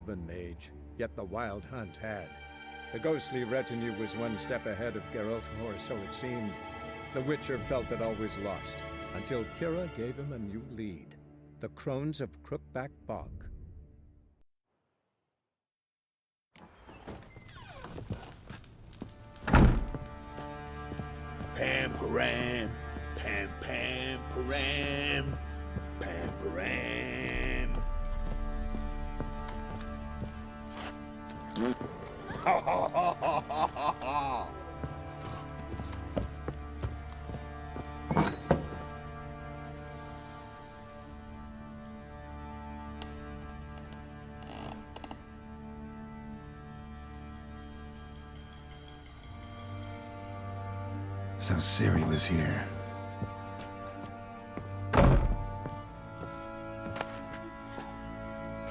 elven age, yet the Wild Hunt had. The ghostly retinue was one step ahead of Geralt, or so it seemed. The Witcher felt it always lost, until Kira gave him a new lead. The Crones of Crookback Bog. Pam param, pam pam param, pam param. Ha ha ha ha ha ha! So Ciri was here.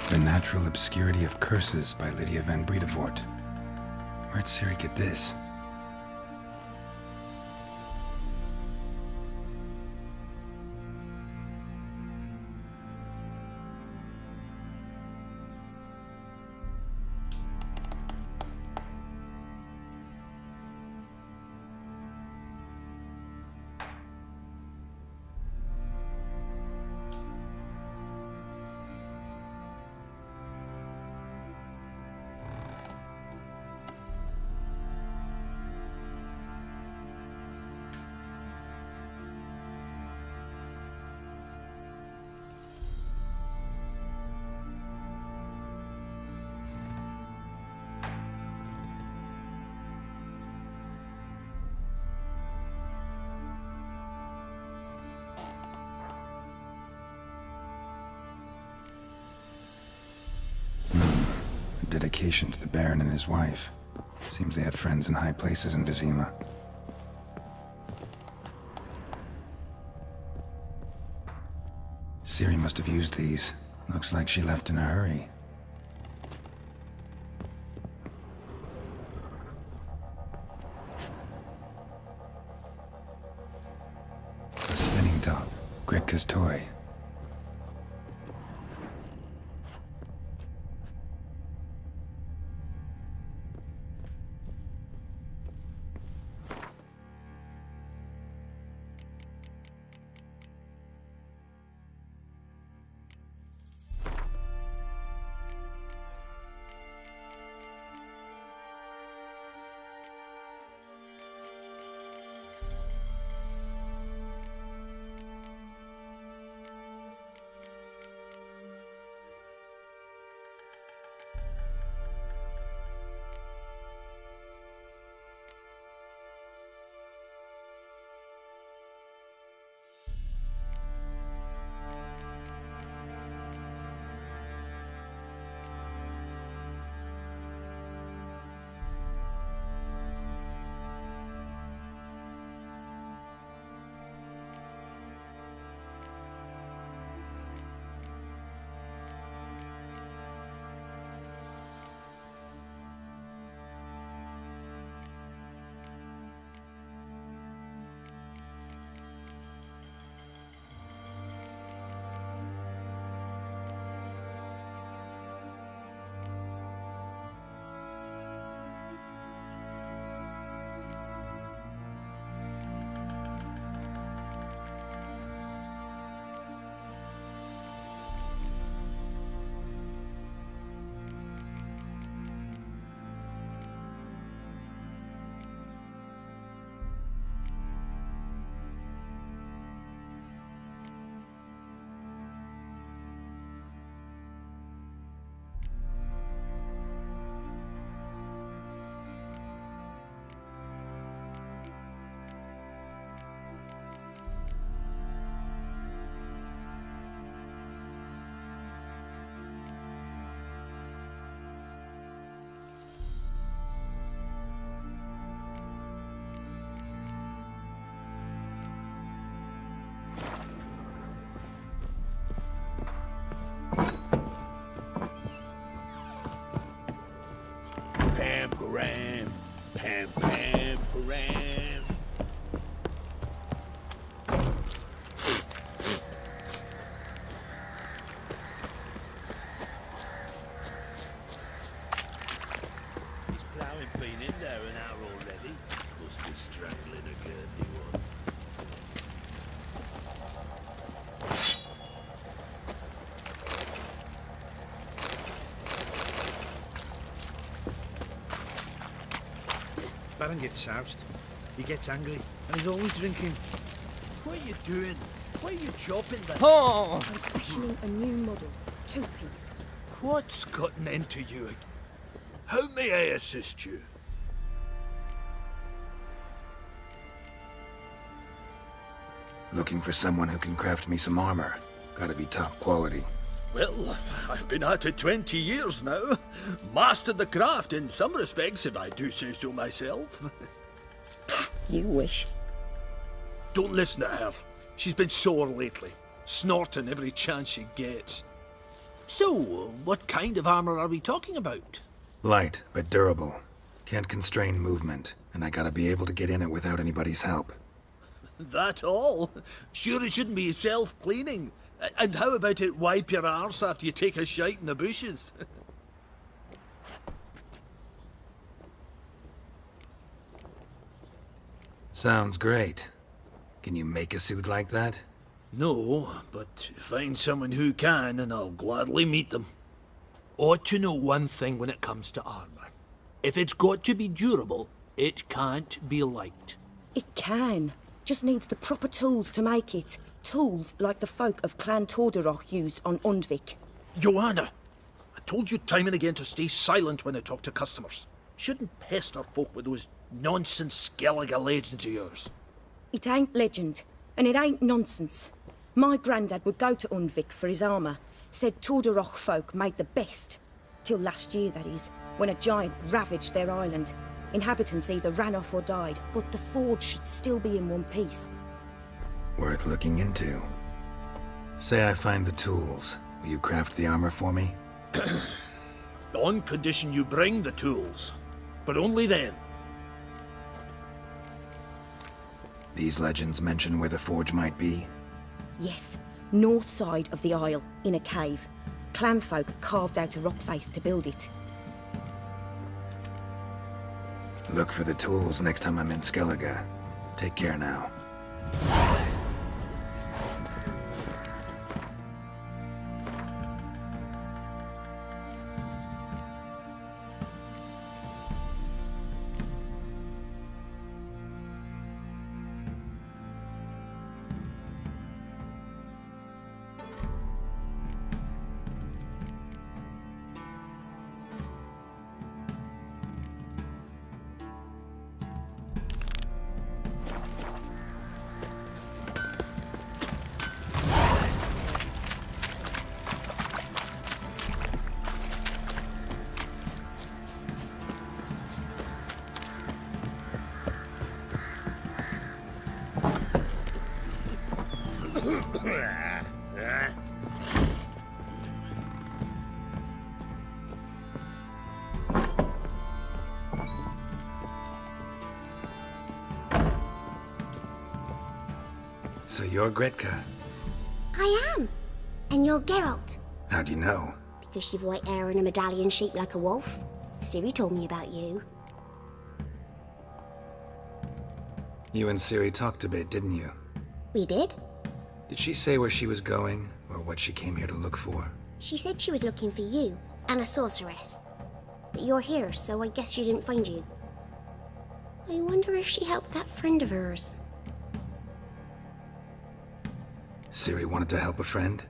The Natural Obscurity of Curses by Lydia van Bredevoort. Where'd Ciri get this? Dedication to the Baron and his wife. Seems they had friends in high places in Vizima. Ciri must have used these. Looks like she left in a hurry. A spinning top. Gretka's toy. Pam param, pam pam param. Baron gets soused. He gets angry, and he's always drinking. What are you doing? Why are you chopping that? Oh! I'm fashioning a new model, two-piece. What's gotten into you? How may I assist you? Looking for someone who can craft me some armor. Gotta be top quality. Well, I've been at it 20 years now. Mastered the craft in some respects, if I do say so myself. You wish. Don't listen to her. She's been sore lately, snorting every chance she gets. So, what kind of armor are we talking about? Light, but durable. Can't constrain movement, and I gotta be able to get in it without anybody's help. That all? Sure it shouldn't be self-cleaning. And how about it wipe your arse after you take a shite in the bushes? Sounds great. Can you make a suit like that? No, but find someone who can and I'll gladly meet them. Ought to know one thing when it comes to armor. If it's got to be durable, it can't be light. It can. Just needs the proper tools to make it. Tools like the folk of Clan Torderoch used on Undvik. Joanna, I told you time and again to stay silent when I talk to customers. Shouldn't pester folk with those nonsense Skellige legends of yours. It ain't legend, and it ain't nonsense. My granddad would go to Undvik for his armour. Said Torderoch folk made the best. Till last year, that is, when a giant ravaged their island. Inhabitants either ran off or died, but the forge should still be in one piece. Worth looking into. Say I find the tools. Will you craft the armor for me? On condition you bring the tools. But only then. These legends mention where the forge might be? Yes, north side of the isle, in a cave. Clanfolk carved out a rock face to build it. Look for the tools next time I'm in Skellige. Take care now. So you're Gretka. I am. And you're Geralt. How do you know? Because you've white hair and a medallion shaped like a wolf. Ciri told me about you. You and Ciri talked a bit, didn't you? We did? Did she say where she was going, or what she came here to look for? She said she was looking for you, and a sorceress. But you're here, so I guess she didn't find you. I wonder if she helped that friend of hers. Ciri wanted to help a friend?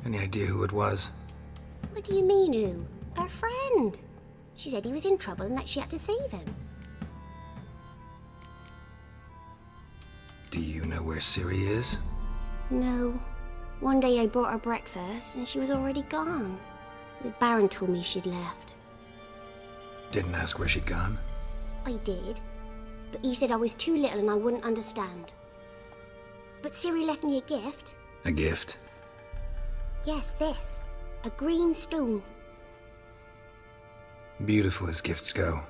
Any idea who it was? What do you mean, who? Her friend. She said he was in trouble and that she had to save him. Do you know where Ciri is? No. One day I bought her breakfast and she was already gone. The Baron told me she'd left. Didn't ask where she'd gone? I did. But he said I was too little and I wouldn't understand. But Ciri left me a gift. A gift? Yes, this. A green stone. Beautiful as gifts go.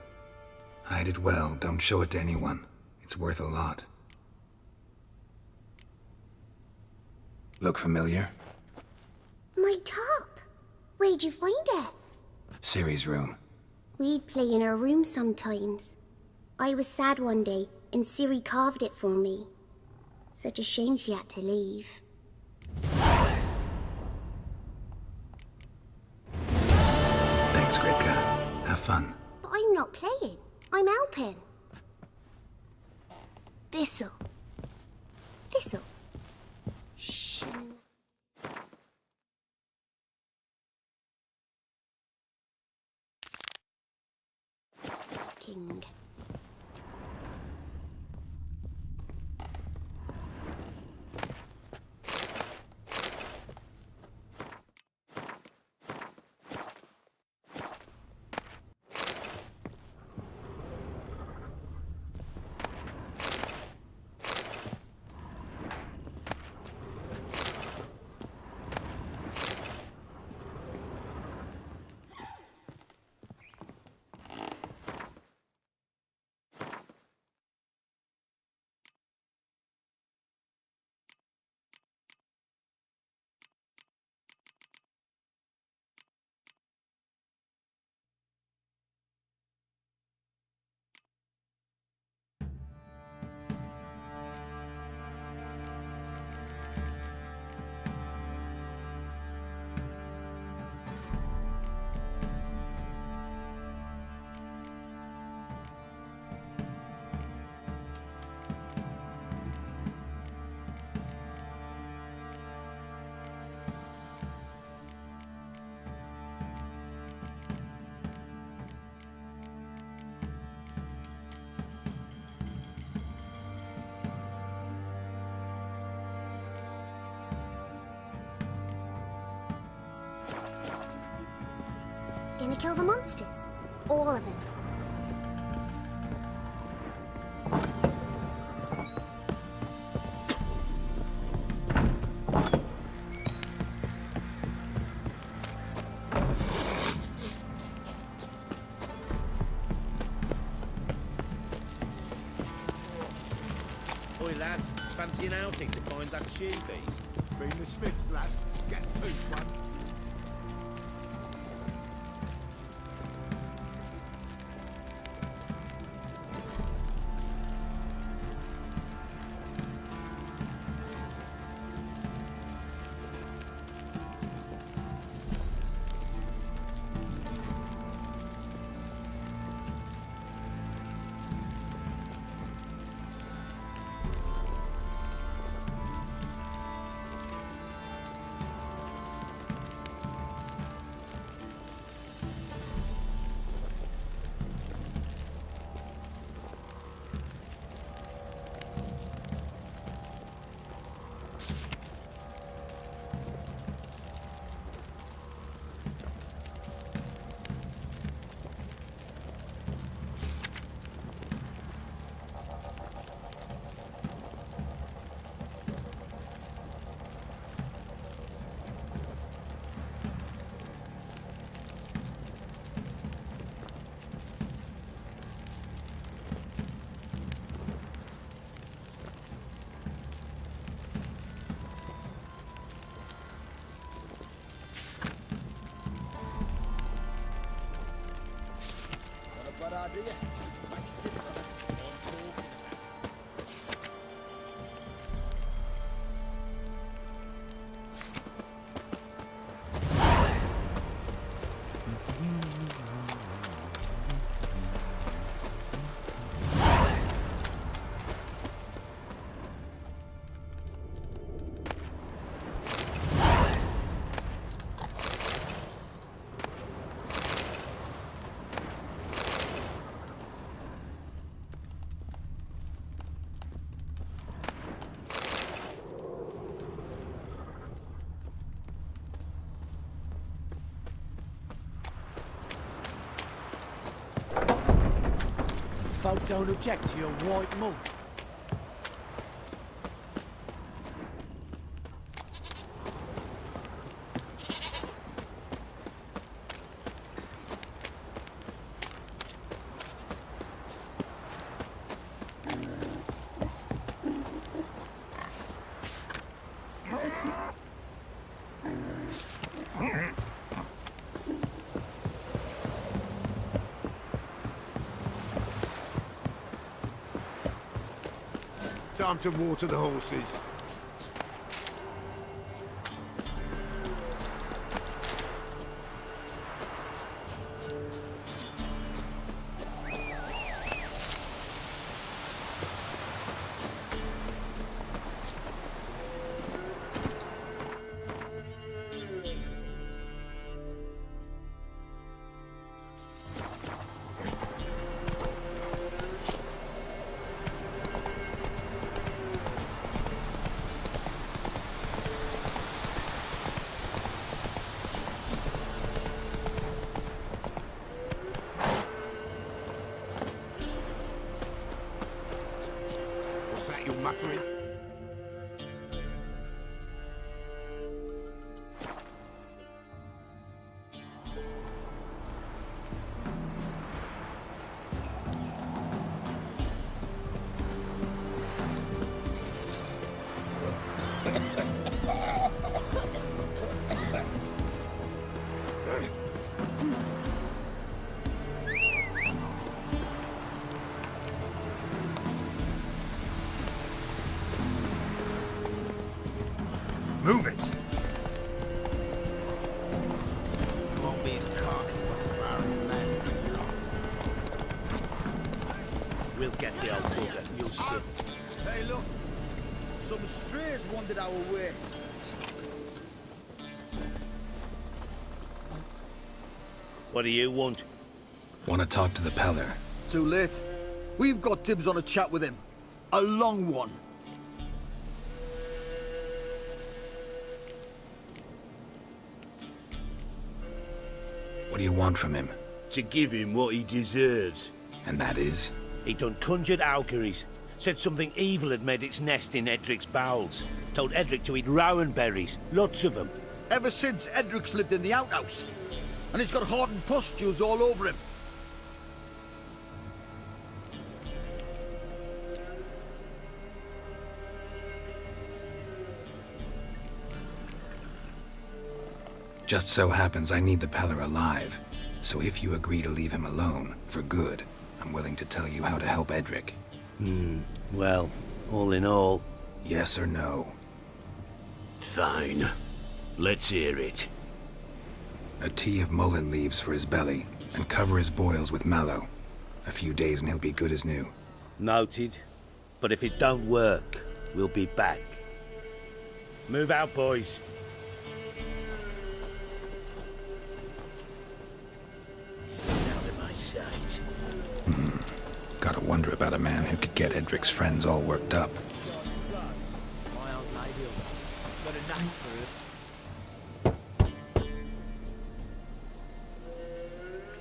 Hide it well, don't show it to anyone. It's worth a lot. Look familiar? My top. Where'd you find it? Ciri's room. We'd play in her room sometimes. I was sad one day, and Ciri carved it for me. Such a shame she had to leave. Thanks, Gretka. Have fun. But I'm not playing. I'm helping. Thistle. Thistle. Shh. King. Gonna kill the monsters? All of them. Oi lads, fancy an outing to find that she beast? Been the Smiths, lads. Get to one. Got a bad idea. Makes tits on it. On talk. Folk don't object to your white mug. Time to water the horses. muttering. Move it! You won't be as cocky as far as men. We'll get the old bugger, you'll see. Hey, look. Some strays wandered our way. What do you want? Want to talk to the Peller? Too late. We've got dibs on a chat with him. A long one. What do you want from him? To give him what he deserves. And that is? He done conjured auguries. Said something evil had made its nest in Edric's bowels. Told Edric to eat rowan berries. Lots of them. Ever since Edric's lived in the outhouse. And he's got hardened pustules all over him. Just so happens I need the Peller alive. So if you agree to leave him alone, for good, I'm willing to tell you how to help Edric. Well, all in all... Yes or no? Fine. Let's hear it. A tea of mullein leaves for his belly, and cover his boils with mallow. A few days and he'll be good as new. Noted. But if it don't work, we'll be back. Move out, boys. Out of my sight. Gotta wonder about a man who could get Edric's friends all worked up. My old lady got a knack for it.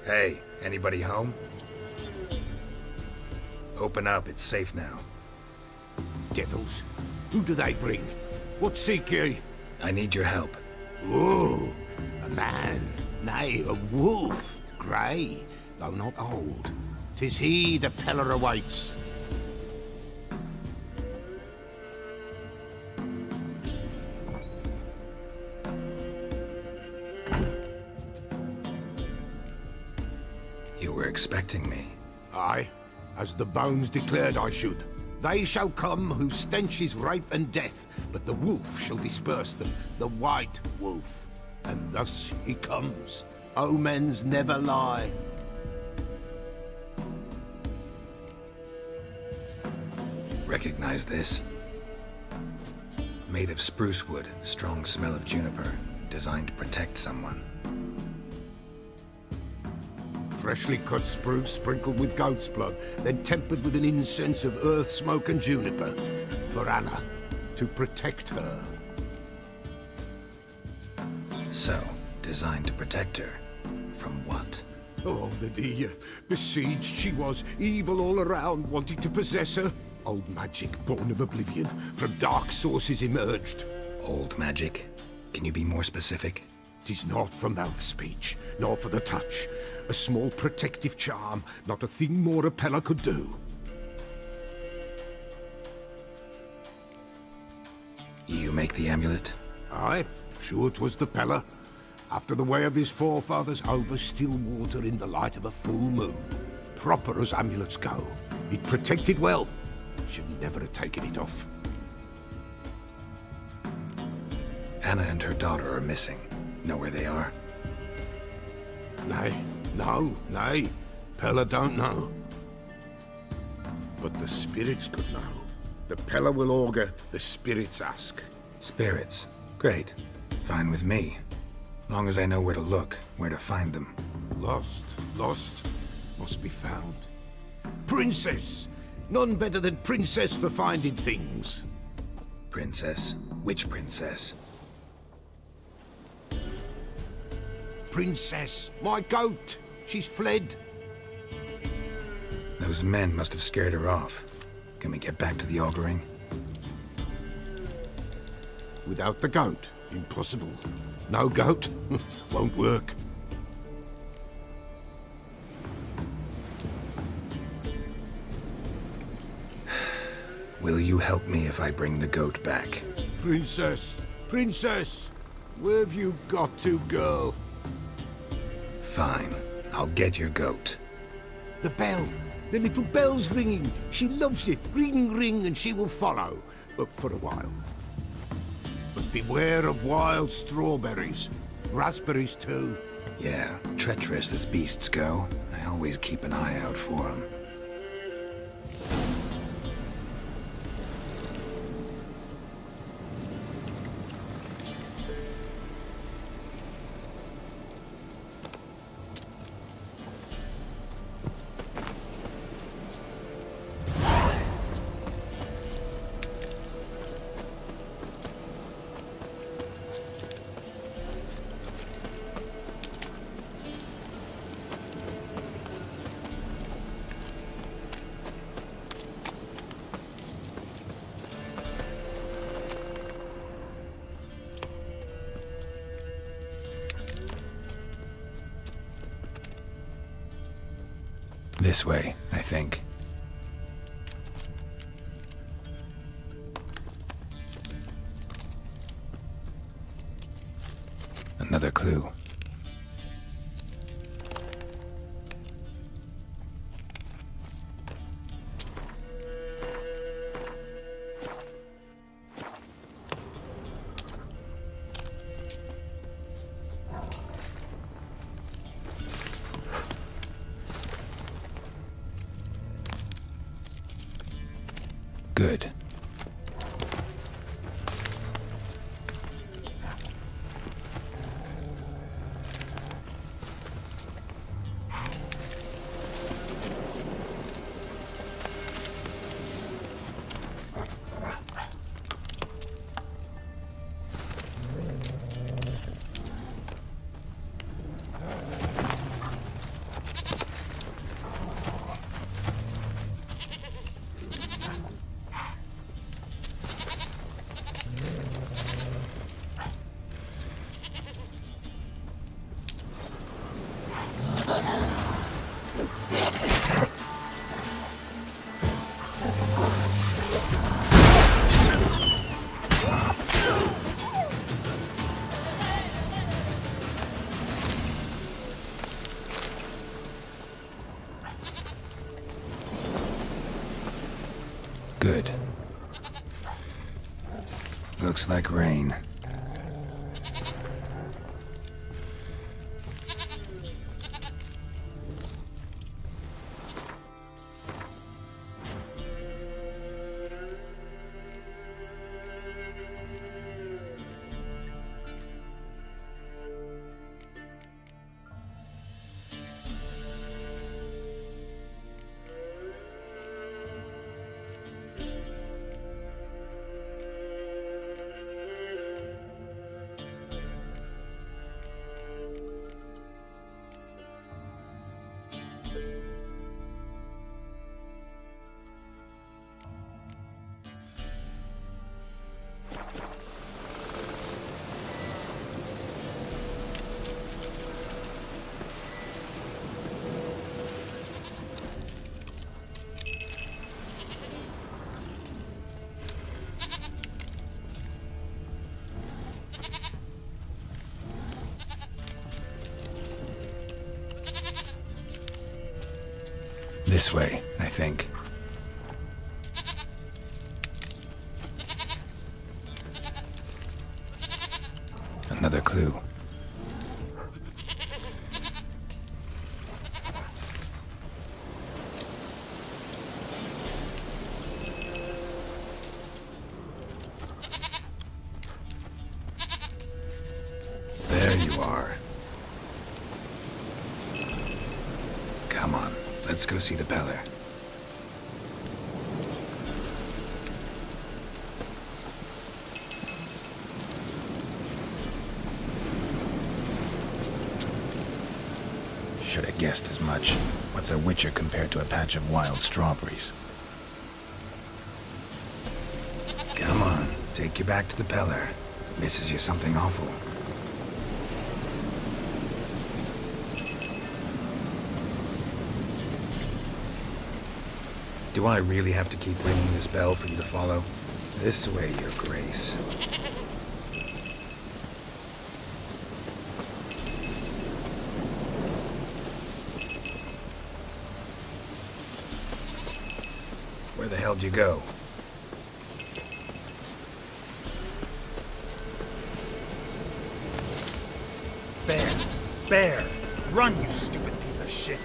Hey, anybody home? Open up, it's safe now. Devils. Who do they bring? What seek ye? I need your help. Oh, a man. Nay, a wolf. Grey, though not old. 'Tis he the Peller awaits. You were expecting me. Aye, as the bones declared I should. They shall come whose stench is rape and death, but the wolf shall disperse them, the white wolf. And thus he comes. Omens never lie. Recognize this? Made of spruce wood, strong smell of juniper, designed to protect someone. Freshly cut spruce sprinkled with goat's blood, then tempered with an incense of earth, smoke and juniper. For Anna, to protect her. So, designed to protect her. From what? Oh, the dear. Besieged she was, evil all around, wanting to possess her. Old magic born of oblivion, from dark sources emerged. Old magic? Can you be more specific? 'Tis not for mouth speech, nor for the touch. A small protective charm, not a thing more a Peller could do. You make the amulet? Aye, sure 'twas the Peller. After the way of his forefathers, over still water in the light of a full moon. Proper as amulets go. It protected well. Should never have taken it off. Anna and her daughter are missing. Know where they are? Nay, nay. Peller don't know. But the spirits could know. The Peller will augur, the spirits ask. Spirits. Great. Fine with me. Long as I know where to look, where to find them. Lost, must be found. Princess! None better than Princess for finding things. Princess? Which princess? Princess, my goat! She's fled. Those men must have scared her off. Can we get back to the auguring? Without the goat, impossible. No goat, won't work. Will you help me if I bring the goat back? Princess! Princess! Where have you got to, girl? Fine. I'll get your goat. The bell! The little bell's ringing. She loves it. Ring, ring, and she will follow. But for a while. But beware of wild strawberries. Raspberries, too. Yeah, treacherous as beasts go. I always keep an eye out for them. This way, I think. Another clue. Good. Good. Looks like rain. This way, I think. Another clue. There you are. Come on, let's go see the Beller. Should have guessed as much. What's a witcher compared to a patch of wild strawberries? Take you back to the Peller. Misses you something awful. Do I really have to keep ringing this bell for you to follow? This way, Your Grace. Where the hell'd you go? Bear! Run, you stupid piece of shit!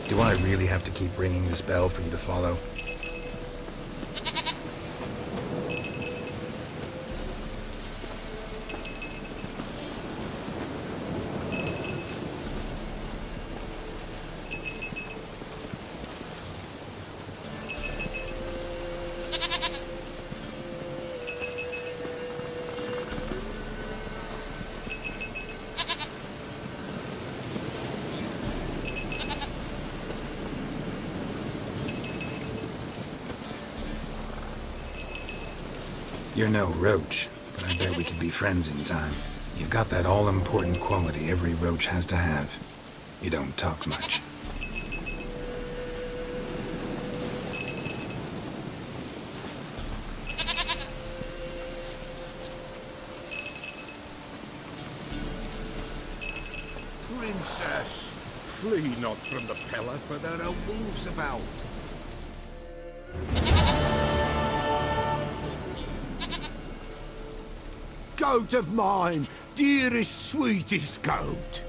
Do I really have to keep ringing this bell for you to follow? You're no roach, but I bet we could be friends in time. You've got that all-important quality every roach has to have. You don't talk much. Princess, flee not from the Peller, for there are wolves about. Goat of mine, dearest, sweetest goat.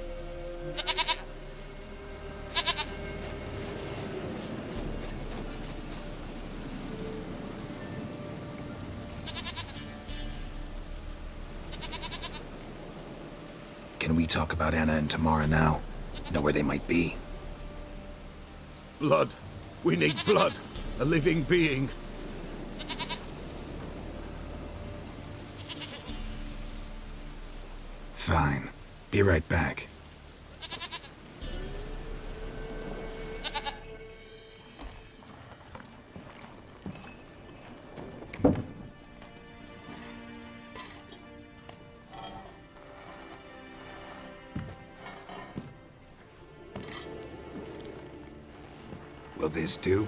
Can we talk about Anna and Tamara now? Know where they might be? Blood. We need blood. A living being. Fine. Be right back. Will this do?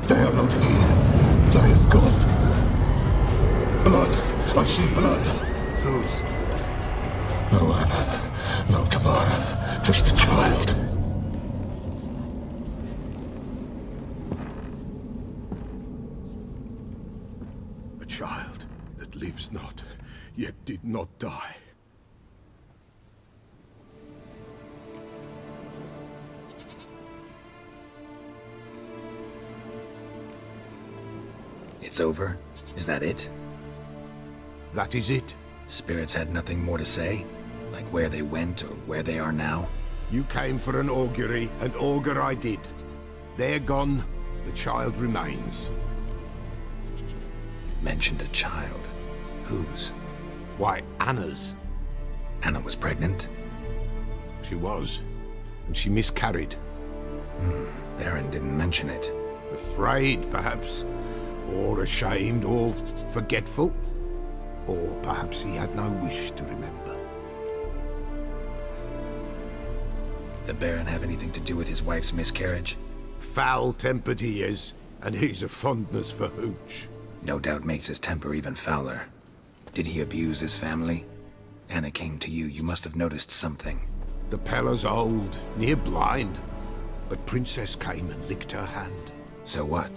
They are not here. They have gone. Blood. I see blood. Whose? No Anna. No Tamara. Just a child. not die. It's over? Is that it? That is it. Spirits had nothing more to say? Like where they went or where they are now? You came for an augury, and augur I did. They're gone, the child remains. Mentioned a child. Whose? Why, Anna's. Anna was pregnant? She was, and she miscarried. Baron didn't mention it. Afraid, perhaps, or ashamed, or forgetful. Or perhaps he had no wish to remember. The Baron have anything to do with his wife's miscarriage? Foul-tempered he is, and he's a fondness for hooch. No doubt makes his temper even fouler. Did he abuse his family? Anna came to you, you must have noticed something. The Pella's old, near blind, but Princess came and licked her hand. So what?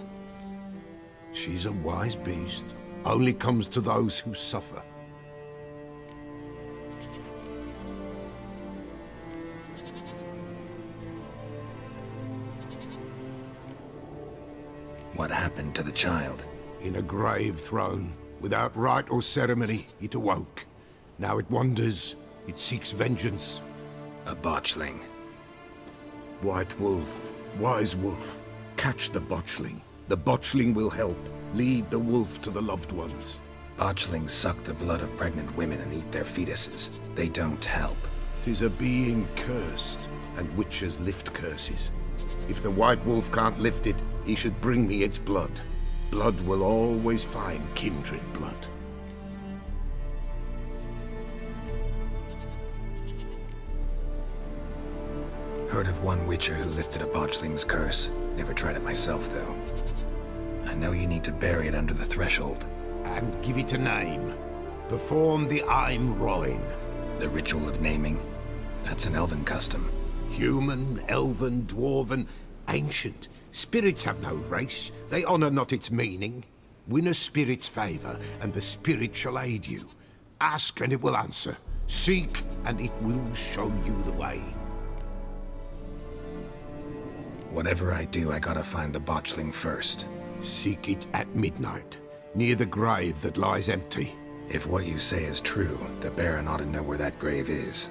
She's a wise beast. Only comes to those who suffer. What happened to the child? In a grave thrown. Without rite or ceremony, it awoke. Now it wanders. It seeks vengeance. A botchling. White wolf, wise wolf. Catch the botchling. The botchling will help. Lead the wolf to the loved ones. Botchlings suck the blood of pregnant women and eat their fetuses. They don't help. 'Tis a being cursed, and witches lift curses. If the white wolf can't lift it, he should bring me its blood. Blood will always find kindred blood. Heard of one witcher who lifted a botchling's curse. Never tried it myself, though. I know you need to bury it under the threshold. And give it a name. Perform the Aim Roin. The ritual of naming? That's an elven custom. Human, elven, dwarven, ancient. Spirits have no race. They honor not its meaning. Win a spirit's favor, and the spirit shall aid you. Ask, and it will answer. Seek, and it will show you the way. Whatever I do, I gotta find the botchling first. Seek it at midnight, near the grave that lies empty. If what you say is true, the Baron ought to know where that grave is.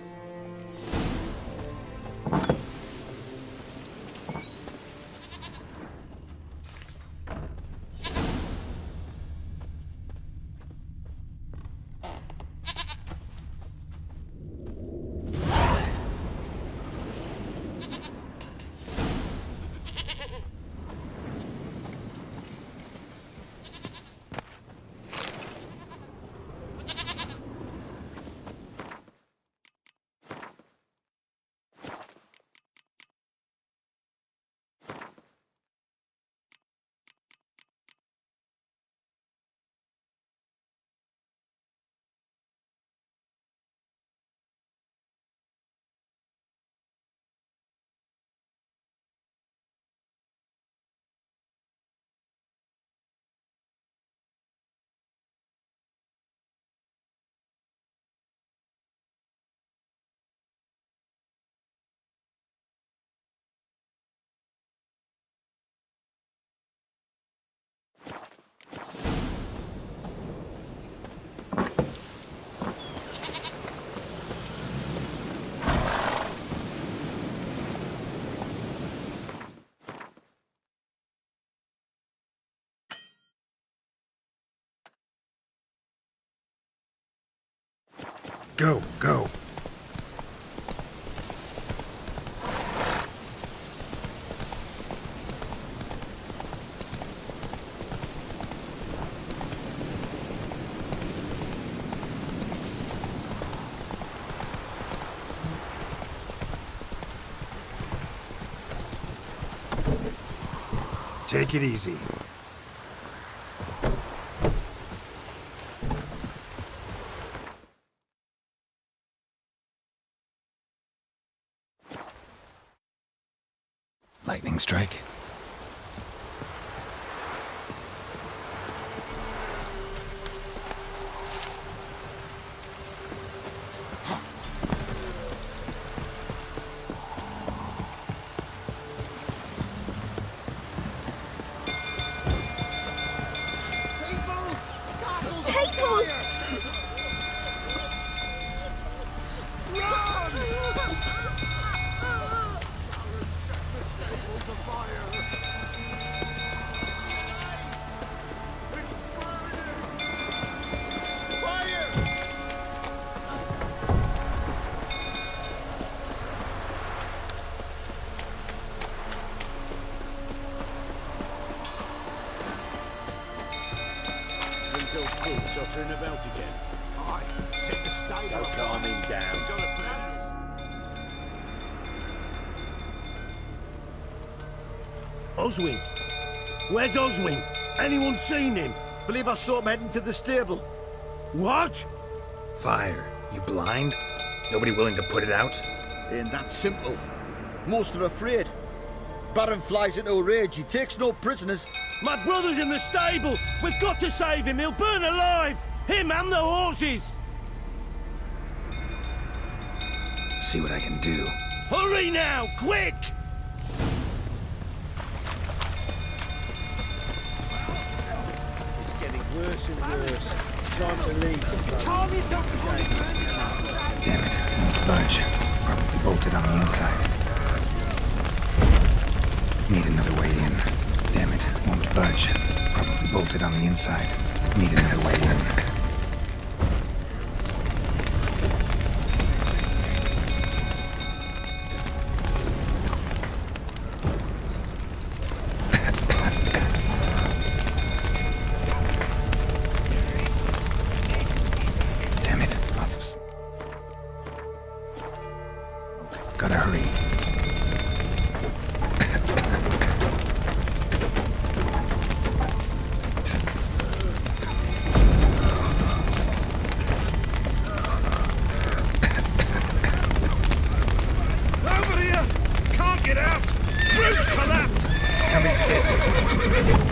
Go, go. Take it easy. Lightning strike. Tottering about again. Aye, set the state Go calm him down. Oswin! Where's Oswin? Anyone seen him? Believe I saw him heading to the stable. What? Fire. You blind? Nobody willing to put it out? Ain't that simple. Most are afraid. Baron flies into a rage. He takes no prisoners. My brother's in the stable! We've got to save him! He'll burn alive! Him and the horses! See what I can do. Hurry now! Quick! It's getting worse and worse. Time to leave. Calm yourself before you burn it. Damn it. Won't budge. Probably bolted on the inside. Need another way in. Damn it. Won't budge. Probably bolted on the inside. Need another way in. Gotta hurry. Over here! Can't get out! Roof's collapsed! Coming to get me.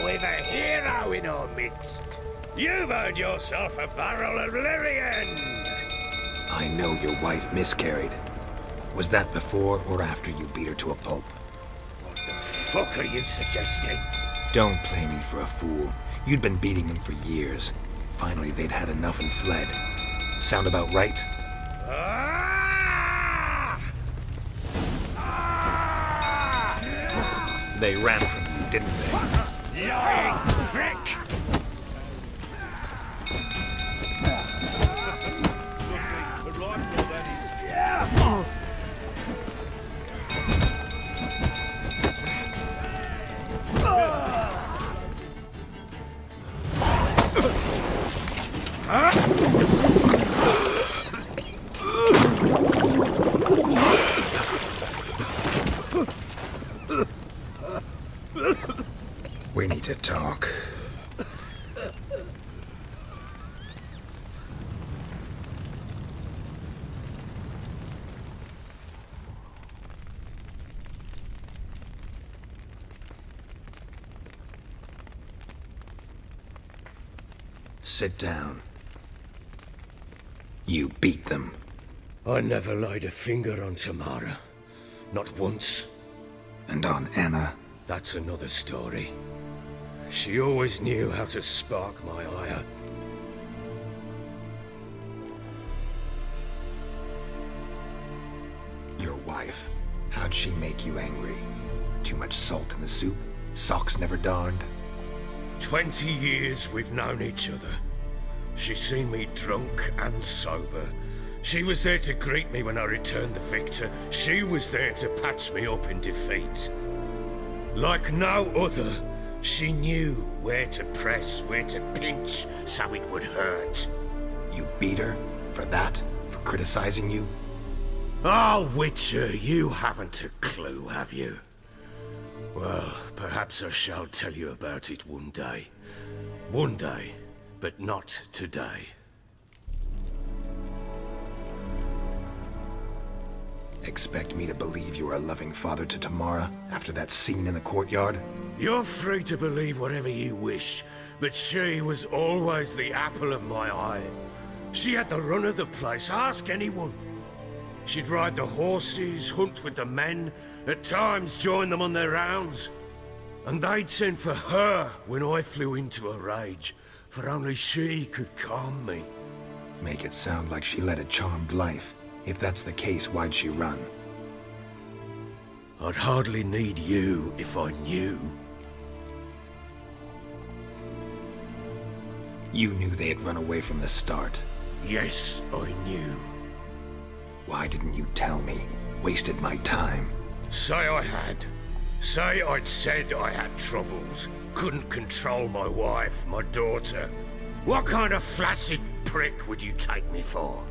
We've a hero in our midst. You've earned yourself a barrel of Lyrian. I know your wife miscarried. Was that before or after you beat her to a pulp? What the fuck are you suggesting? Don't play me for a fool. You'd been beating them for years. Finally, they'd had enough and fled. Sound about right? They ran from you, didn't they? Lying prick! We need to talk. Sit down. You beat them. I never laid a finger on Tamara. Not once. And on Anna? That's another story. She always knew how to spark my ire. Your wife. How'd she make you angry? Too much salt in the soup? Socks never darned? 20 years we've known each other. She's seen me drunk and sober. She was there to greet me when I returned the victor. She was there to patch me up in defeat. Like no other, she knew where to press, where to pinch, so it would hurt. You beat her? For that? For criticizing you? Oh, Witcher, you haven't a clue, have you? Well, perhaps I shall tell you about it one day. One day, but not today. Expect me to believe you are a loving father to Tamara after that scene in the courtyard? You're free to believe whatever you wish, but she was always the apple of my eye. She had the run of the place, ask anyone. She'd ride the horses, hunt with the men, at times join them on their rounds. And they'd send for her when I flew into a rage, for only she could calm me. Make it sound like she led a charmed life. If that's the case, why'd she run? I'd hardly need you if I knew. You knew they had run away from the start. Yes, I knew. Why didn't you tell me? Wasted my time. Say I had. Say I'd said I had troubles. Couldn't control my wife, my daughter. What kind of flaccid prick would you take me for?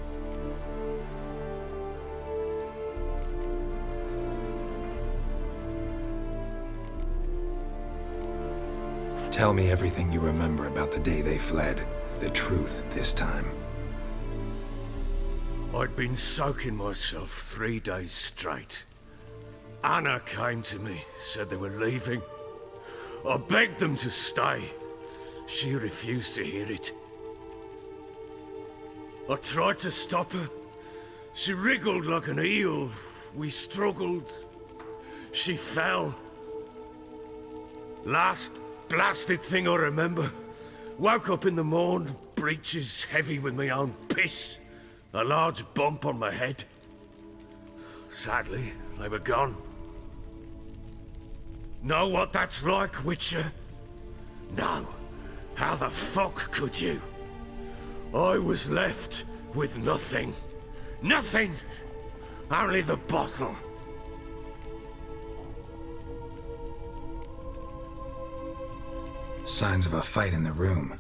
Tell me everything you remember about the day they fled. The truth this time. I'd been soaking myself 3 days straight. Anna came to me, said they were leaving. I begged them to stay. She refused to hear it. I tried to stop her. She wriggled like an eel. We struggled. She fell. Last blasted thing I remember. Woke up in the morn, breeches heavy with my own piss. A large bump on my head. Sadly, they were gone. Know what that's like, Witcher? No. How the fuck could you? I was left with nothing. Nothing! Only the bottle. Signs of a fight in the room.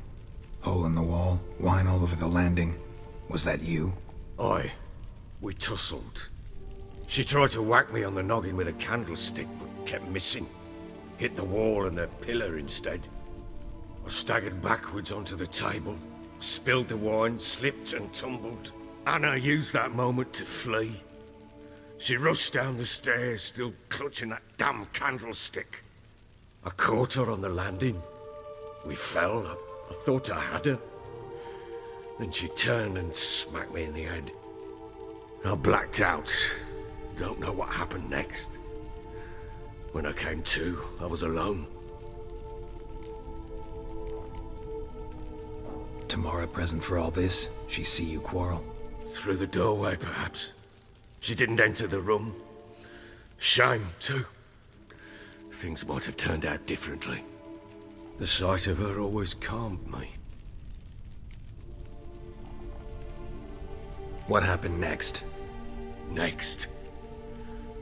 Hole in the wall, wine all over the landing. Was that you? Aye. We tussled. She tried to whack me on the noggin with a candlestick, but kept missing. Hit the wall and the pillar instead. I staggered backwards onto the table, spilled the wine, slipped and tumbled. Anna used that moment to flee. She rushed down the stairs, still clutching that damn candlestick. I caught her on the landing. We fell. I thought I had her. Then she turned and smacked me in the head. I blacked out. Don't know what happened next. When I came to, I was alone. Tamara present for all this? She see you quarrel? Through the doorway, perhaps. She didn't enter the room. Shame, too. Things might have turned out differently. The sight of her always calmed me. What happened next? Next?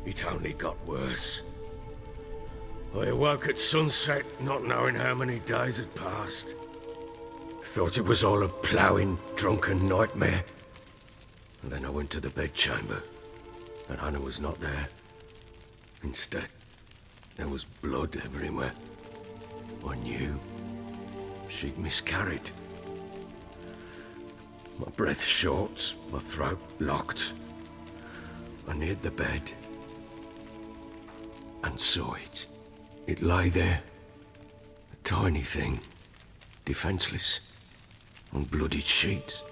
It only got worse. I awoke at sunset, not knowing how many days had passed. Thought it was all a ploughing, drunken nightmare. And then I went to the bedchamber, and Anna was not there. Instead, there was blood everywhere. I knew she'd miscarried. My breath short, my throat locked. I neared the bed and saw it. It lay there, a tiny thing, defenseless, on bloodied sheets,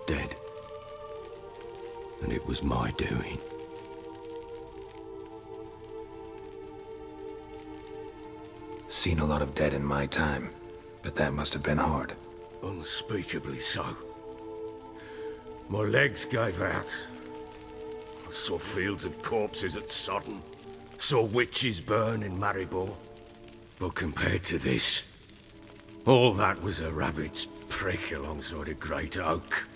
dead. And it was my doing. Seen a lot of dead in my time, but that must have been hard. Unspeakably so. My legs gave out. I saw fields of corpses at Sodden. Saw witches burn in Maribor. But compared to this, all that was a rabbit's prick alongside a great oak.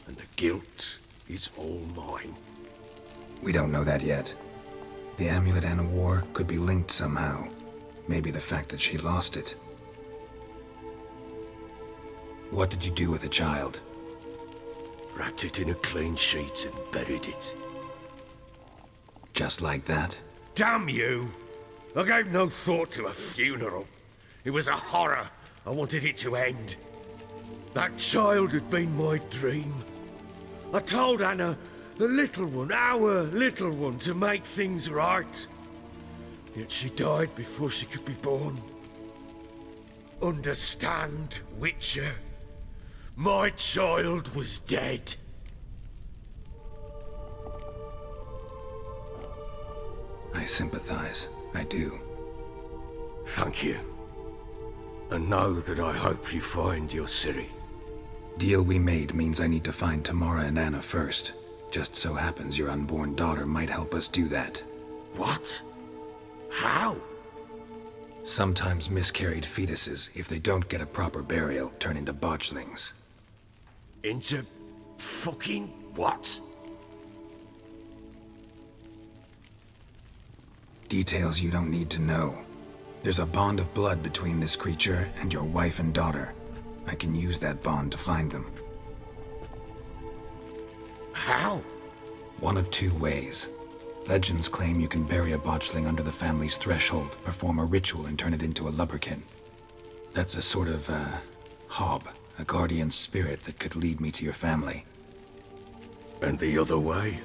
And the guilt is all mine. We don't know that yet. The amulet Anna wore could be linked somehow. Maybe the fact that she lost it. What did you do with the child? Wrapped it in a clean sheet and buried it. Just like that? Damn you! I gave no thought to a funeral. It was a horror. I wanted it to end. That child had been my dream. I told Anna The little one, our little one, to make things right. Yet she died before she could be born. Understand, Witcher? My child was dead. I sympathize. I do. Thank you. And know that I hope you find your Ciri. Deal we made means I need to find Tamara and Anna first. Just so happens your unborn daughter might help us do that. What? How? Sometimes miscarried fetuses, if they don't get a proper burial, turn into botchlings. Into fucking what? Details you don't need to know. There's a bond of blood between this creature and your wife and daughter. I can use that bond to find them. How? One of two ways. Legends claim you can bury a botchling under the family's threshold, perform a ritual, and turn it into a lubberkin. That's a sort of, hob, a guardian spirit that could lead me to your family. And the other way?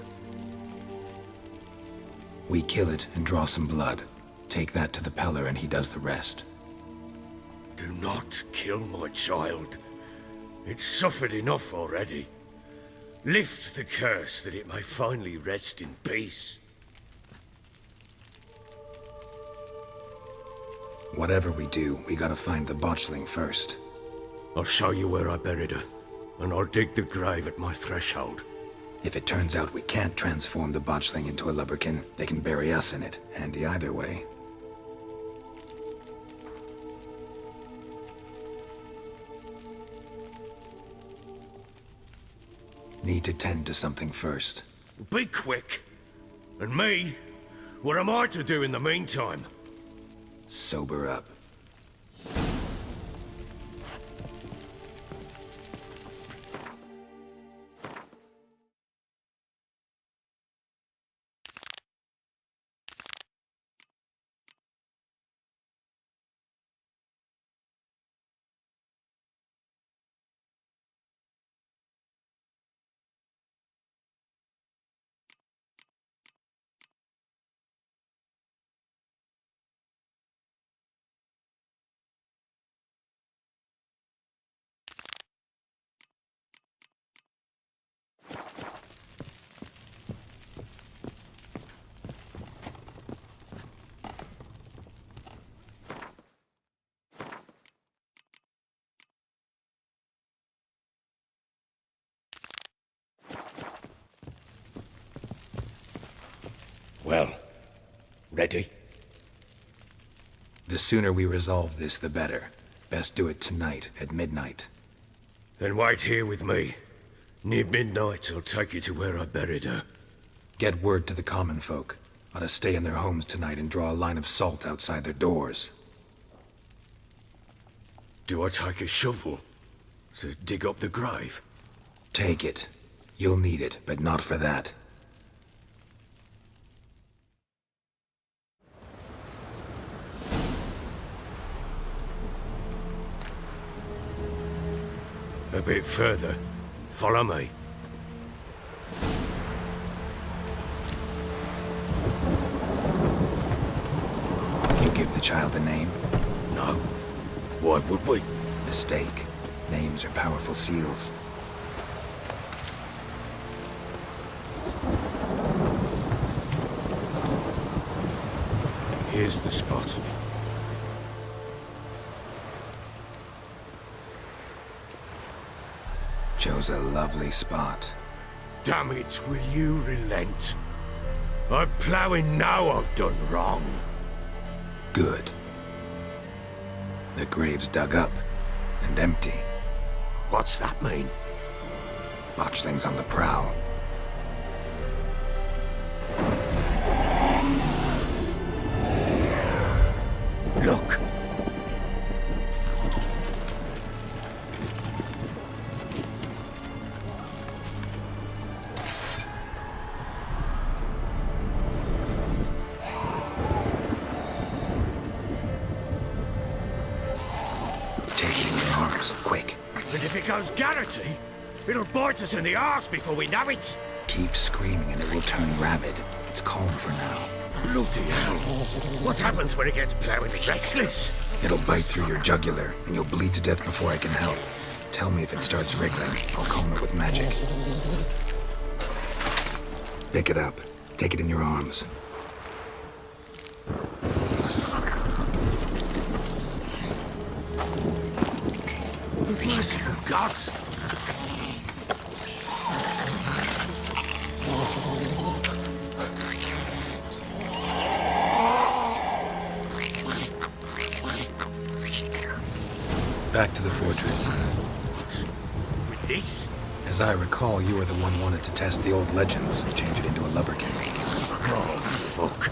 We kill it and draw some blood. Take that to the Peller and he does the rest. Do not kill my child. It's suffered enough already. Lift the curse that it may finally rest in peace. Whatever we do, we gotta find the botchling first. I'll show you where I buried her, and I'll dig the grave at my threshold. If it turns out we can't transform the botchling into a lubberkin, they can bury us in it. Handy either way. Need to tend to something first. Be quick. And me? What am I to do in the meantime? Sober up. Well, ready? The sooner we resolve this, the better. Best do it tonight, at midnight. Then wait here with me. Near midnight, I'll take you to where I buried her. Get word to the common folk. Ought to stay in their homes tonight and draw a line of salt outside their doors. Do I take a shovel to dig up the grave? Take it. You'll need it, but not for that. A bit further. Follow me. You give the child a name? No. Why would we? Mistake. Names are powerful seals. Here's the spot. Chose a lovely spot. Damn it, will you relent? I'm ploughing now I've done wrong. Good. The grave's dug up and empty. What's that mean? Botchling's on the prowl. Look! Quick. And if it goes Garrity, it'll bite us in the arse before we know it. Keep screaming and it will turn rabid. It's calm for now. Bloody hell. What happens when it gets plowing restless? It'll bite through your jugular, and you'll bleed to death before I can help. Tell me if it starts wriggling. I'll calm it with magic. Pick it up. Take it in your arms. Merciful gods! Back to the fortress. What? With this? As I recall, you were the one wanted to test the old legends, change it into a lubberkin. Oh, fuck.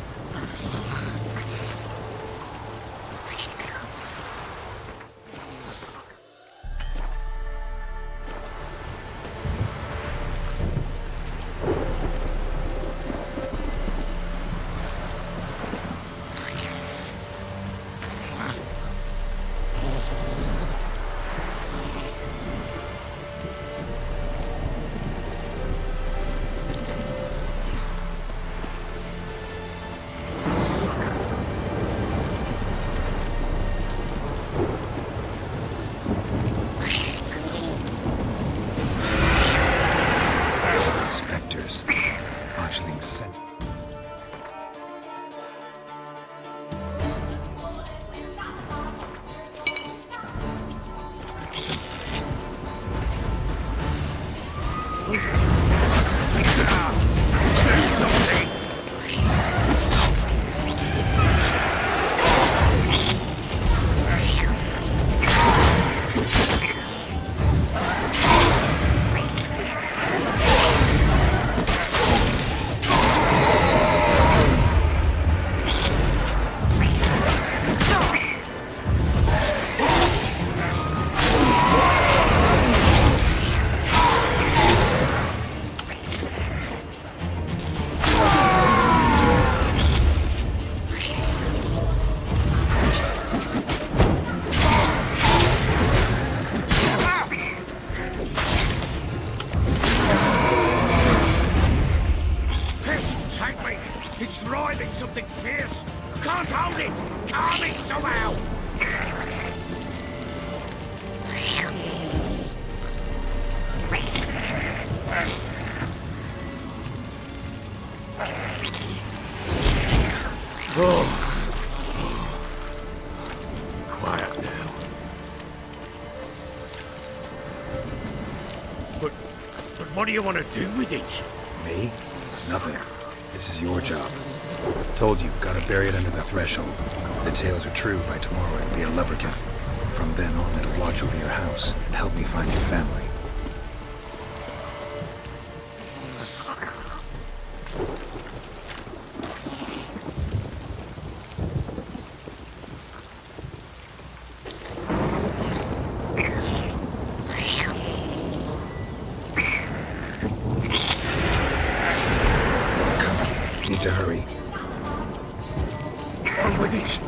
Spectres. Botchling sent. Do something! Take me! It's writhing something fierce! Can't hold it! Calm it somehow! Quiet now. But what do you want to do with it? Me? Nothing. This is your job. Told you, gotta bury it under the threshold. If the tales are true, by tomorrow it'll be a lubberkin. From then on, it'll watch over your house and help me find your family. Need to hurry. On with it!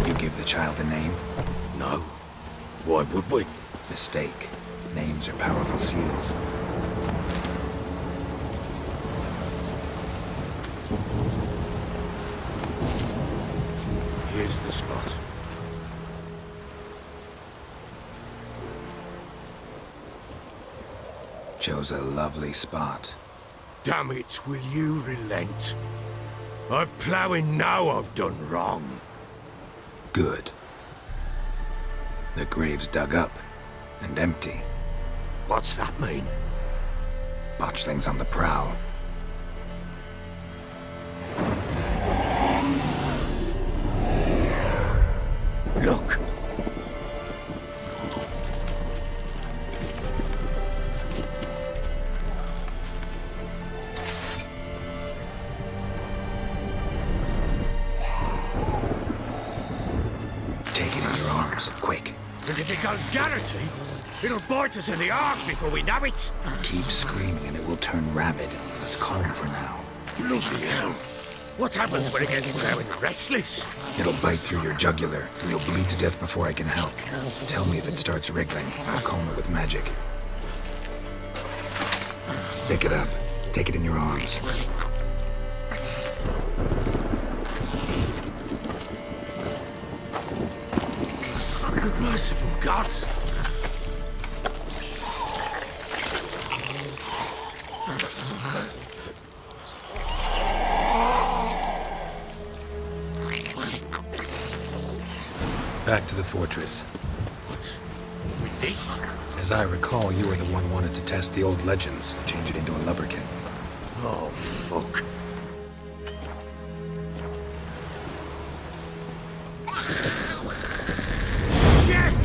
You give the child a name? No. Why would we? Mistake. Names are powerful seals. Here's the spot. Chose a lovely spot. Damn it, will you relent? I'm ploughing now I've done wrong. Good. The grave's dug up and empty. What's that mean? Botchling's on the prowl. Look! arms, quick. And if it goes Garrity, it'll bite us in the arse before we know it. Keep screaming and it will turn rabid. Let's calm for now. Bloody hell. What happens when it gets plowing restless? It'll bite through your jugular, and you'll bleed to death before I can help. Tell me if it starts wriggling. I'll calm it with magic. Pick it up. Take it in your arms. Merciful gods! Back to the fortress. What? With this? As I recall, you were the one wanted to test the old legends, change it into a lubberkin. Oh, fuck. Shit!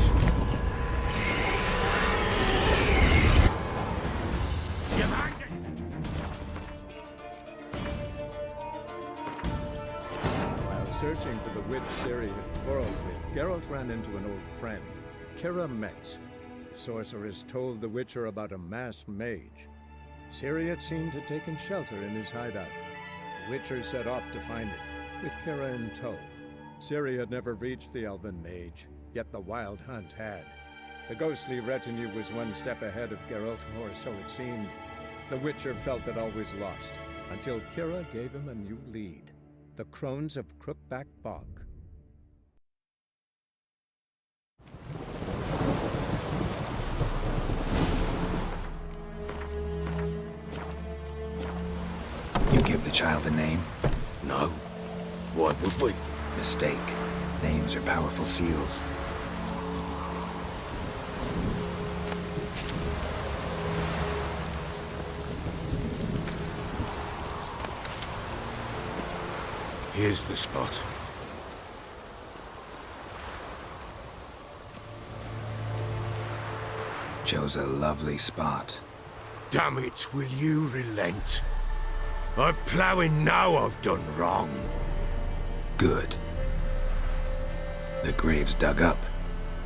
You mind it? While searching for the witch Ciri had quarreled with, Geralt ran into an old friend, Kira Metz. The sorceress told the Witcher about a masked mage. Ciri had seemed to have taken shelter in his hideout. The Witcher set off to find it, with Kira in tow. Ciri had never reached the elven mage, yet the Wild Hunt had. The ghostly retinue was one step ahead of Geralt, or so it seemed. The Witcher felt it always lost, until Kira gave him a new lead. The Crones of Crookback Bog. You give the child a name? No. Why would we? Mistake. Names are powerful seals. Here's the spot. Chose a lovely spot. Damn it, will you relent? I'm ploughing now I've done wrong. Good. The grave's dug up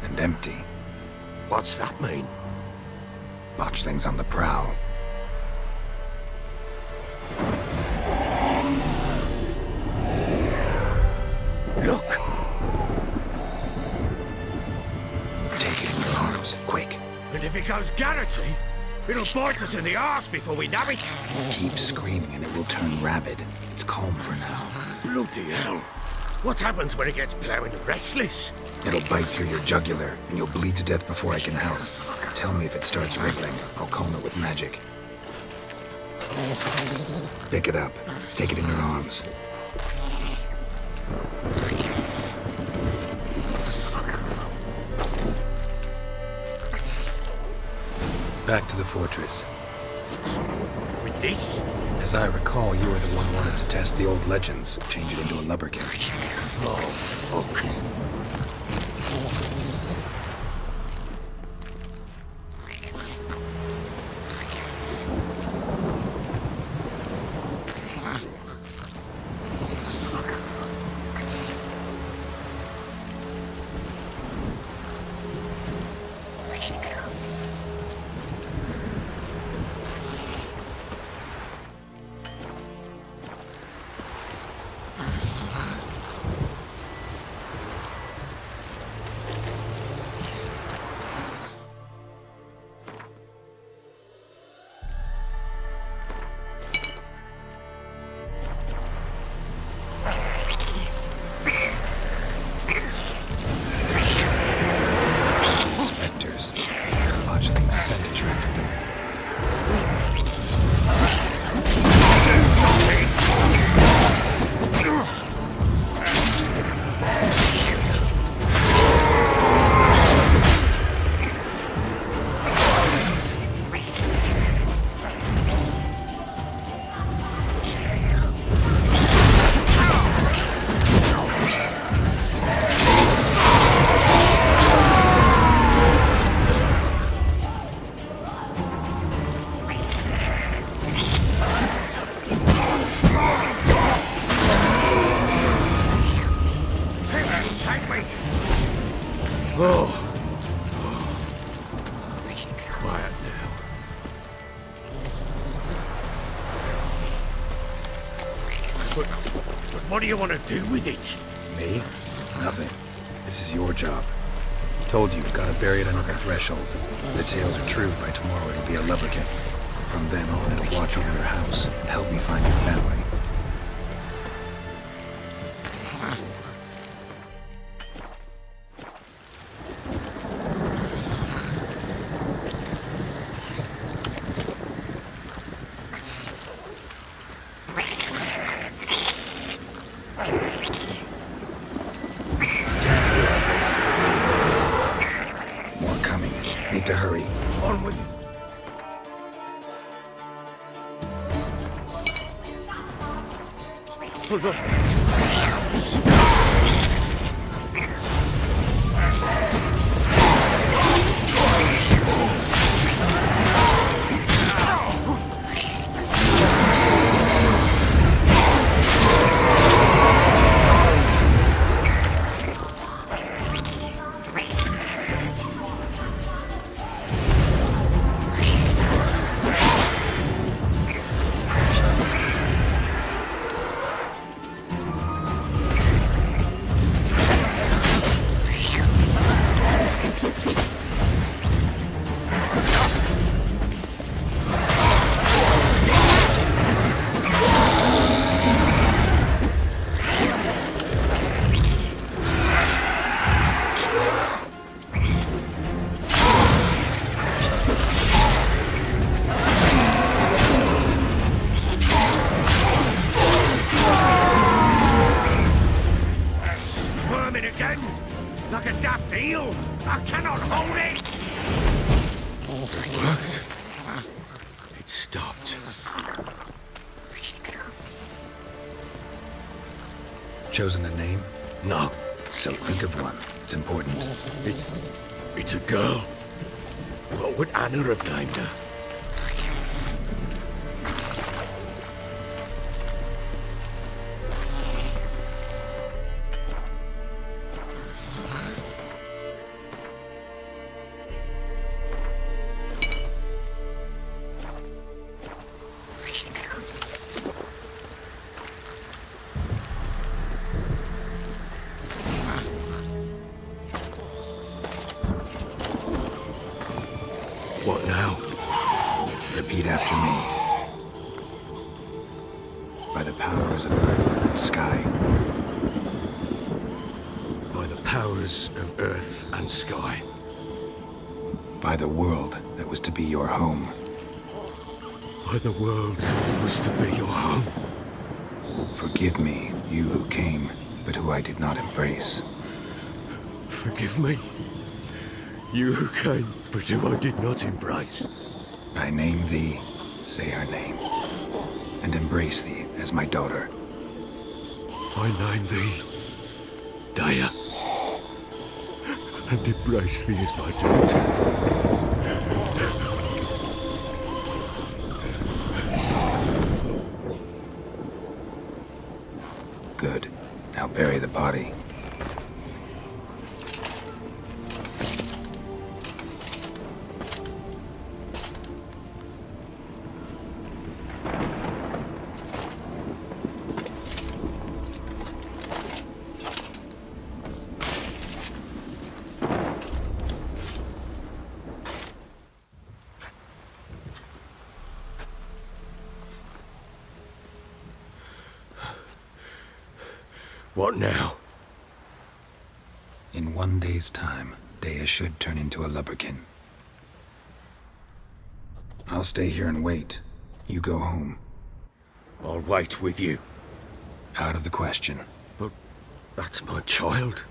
and empty. What's that mean? Botchling's on the prowl. Look! Take it in your arms, quick. And if it goes Garrity, it'll bite us in the arse before we know it. Keep screaming and it will turn rabid. It's calm for now. Bloody hell. What happens when it gets ploughing restless? It'll bite through your jugular, and you'll bleed to death before I can help. Tell me if it starts wriggling. I'll calm it with magic. Pick it up. Take it in your arms. Back to the fortress. What? With this? As I recall, you were the one wanted to test the old legends, change it into a lubberkin. Oh, fuck. Oh. Quiet now. But what do you want to do with it? Me? Nothing. This is your job. Told you, gotta bury it under the threshold. If the tales are true, by tomorrow it'll be a lubberkin. From then on, it'll watch over your house and help me find your family. Need to hurry. On with again, like a daft eel. I cannot hold it. Worked. It stopped. Chosen a name? No. So think of one. It's important. It's a girl. What would Anna have named her? What now? Repeat after me. By the powers of earth and sky. By the powers of earth and sky. By the world that was to be your home. By the world that was to be your home. Forgive me, you who came, but who I did not embrace. Forgive me. You who came, but who I did not embrace. I name thee, say her name, and embrace thee as my daughter. I name thee, Daya, and embrace thee as my daughter. Good. Now bury the body. What now? In 1 day's time, Daya should turn into a lubberkin. I'll stay here and wait. You go home. I'll wait with you. Out of the question. But that's my child.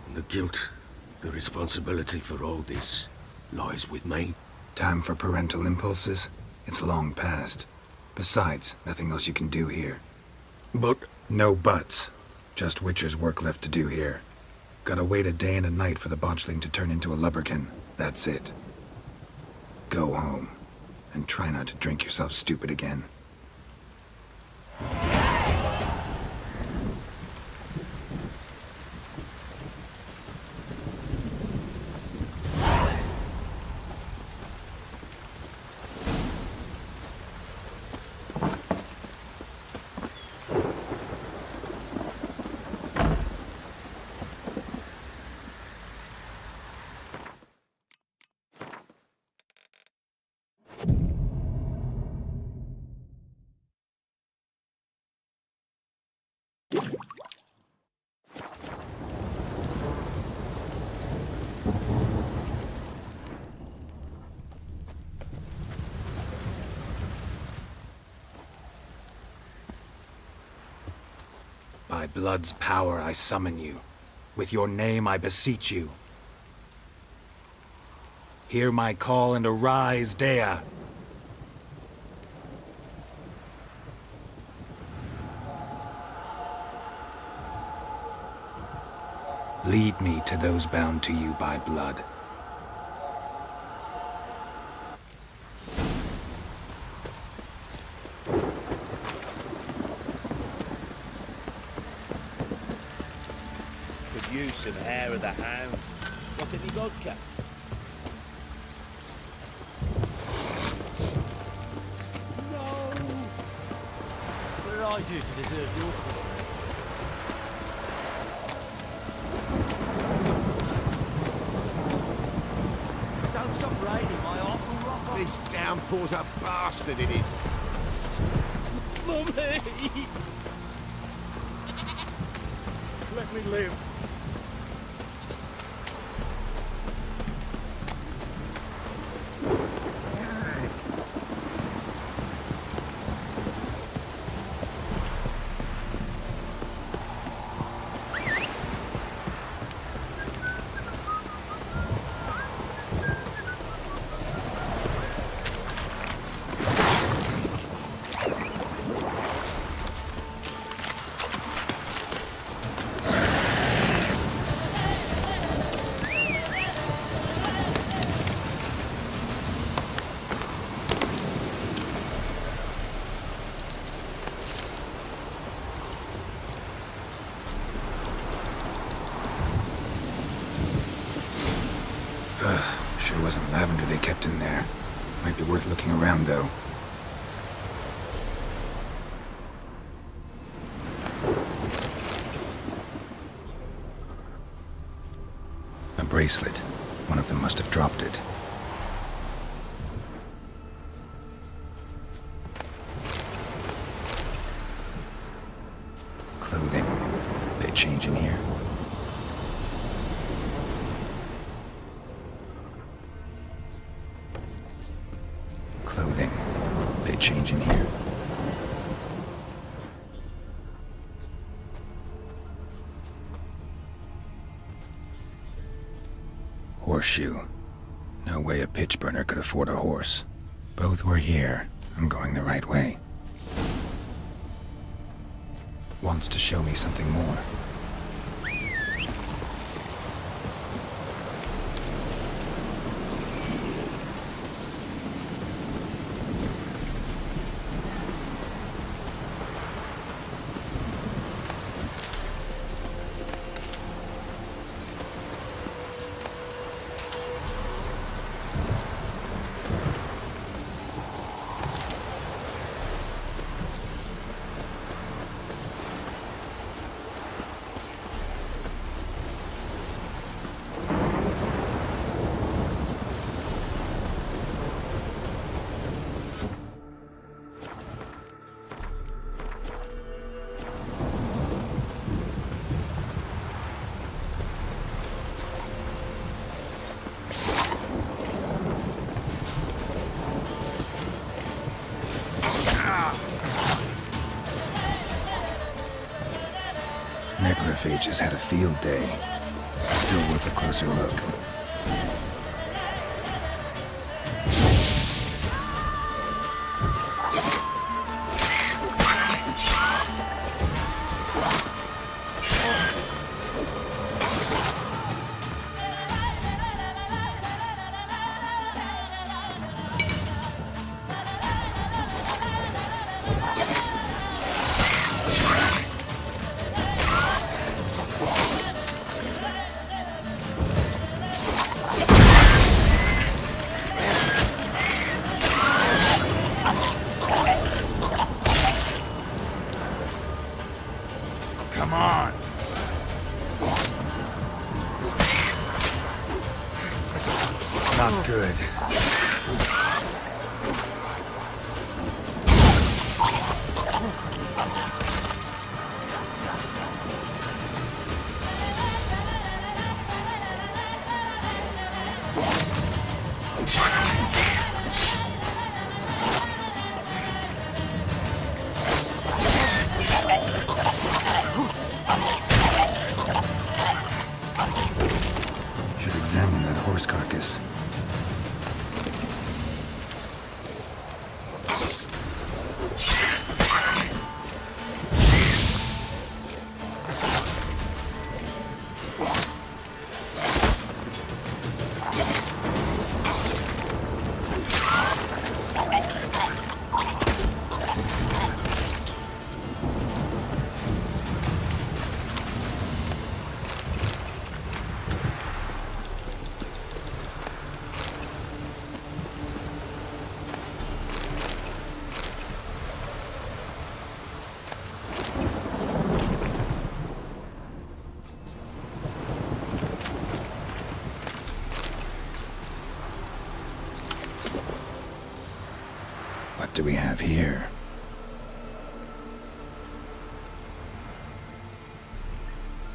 And the guilt, the responsibility for all this lies with me. Time for parental impulses? It's long past. Besides, nothing else you can do here. But... No buts. Just Witcher's work left to do here. Gotta wait a day and a night for the botchling to turn into a lubberkin. That's it. Go home. And try not to drink yourself stupid again. blood's power I summon you. With your name I beseech you. Hear my call and arise, Dea. Lead me to those bound to you by blood. Could use some hair of the hound. Got any vodka? No! What did I do to deserve your company? Don't stop raining, my arse will rot off. This downpour's a bastard, it is. Mummy! Let me live. Sure wasn't lavender they kept in there. Might be worth looking around, though. A bracelet. One of them must have dropped it. Clothing. They change in here. Clothing. They change in here. Horseshoe. No way a pitch burner could afford a horse. Both were here. I'm going the right way. Wants to show me something more. Necrophages had a field day. Still worth a closer look. Come on! Not good. examine that horse carcass. What do we have here?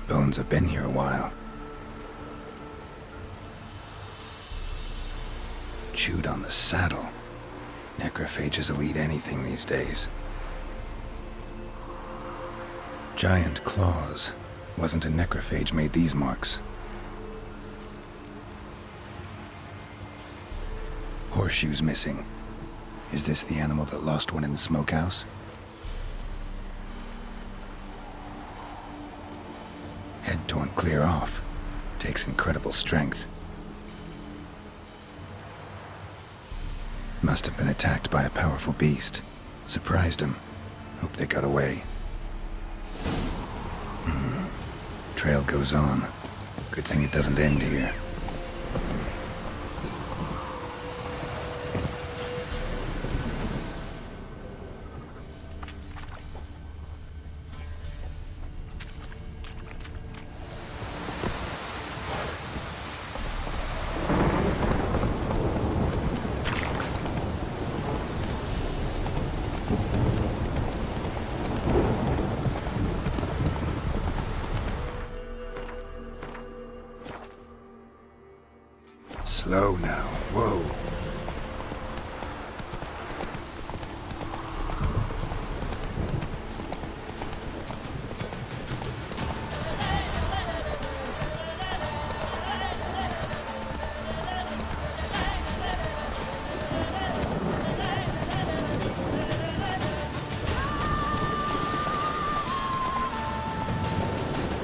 Bones have been here a while. Chewed on the saddle. Necrophages will eat anything these days. Giant claws. Wasn't a necrophage made these marks. Horseshoes missing. Is this the animal that lost one in the smokehouse? Head torn clear off. Takes incredible strength. Must have been attacked by a powerful beast. Surprised him. Hope they got away. Trail goes on. Good thing it doesn't end here. Slow now. Whoa.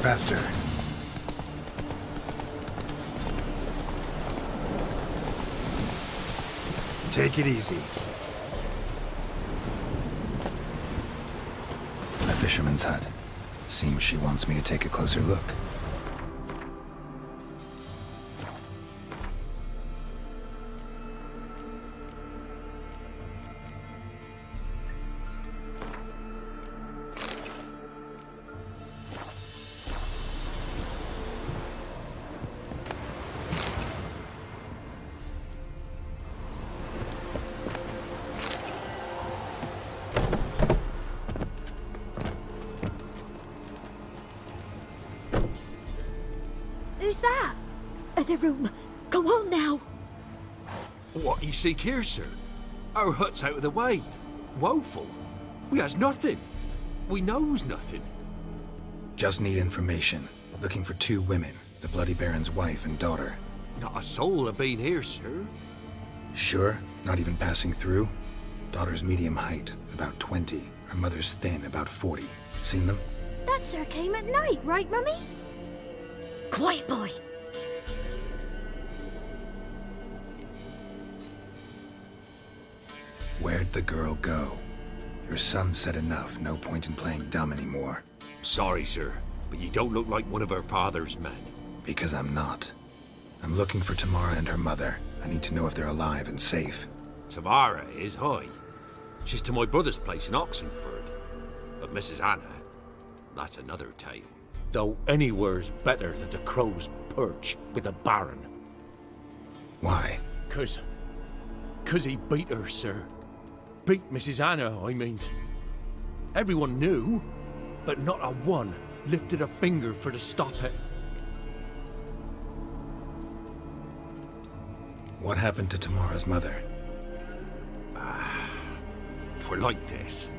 Faster. Take it easy. A fisherman's hut. Seems she wants me to take a closer look. Who's that? The room. Go on now. What you seek here, sir? Our hut's out of the way. Woeful. We has nothing. We knows nothing. Just need information. Looking for 2 women. The Bloody Baron's wife and daughter. Not a soul have been here, sir. Sure? Not even passing through? Daughter's medium height, about 20. Her mother's thin, about 40. Seen them? That sir came at night, right, Mummy? Quiet, boy. Where'd the girl go? Your son said enough. No point in playing dumb anymore. Sorry, sir, but you don't look like one of her father's men. Because I'm not. I'm looking for Tamara and her mother. I need to know if they're alive and safe. Tamara is, hi. She's to my brother's place in Oxenford. But Mrs. Anna, that's another tale. Though anywhere's better than the crow's perch with the Baron. Why? 'Cause he beat her, sir. Beat Mrs. Anna, I mean. Everyone knew, but not a one lifted a finger for to stop it. What happened to Tamara's mother? Twere like this.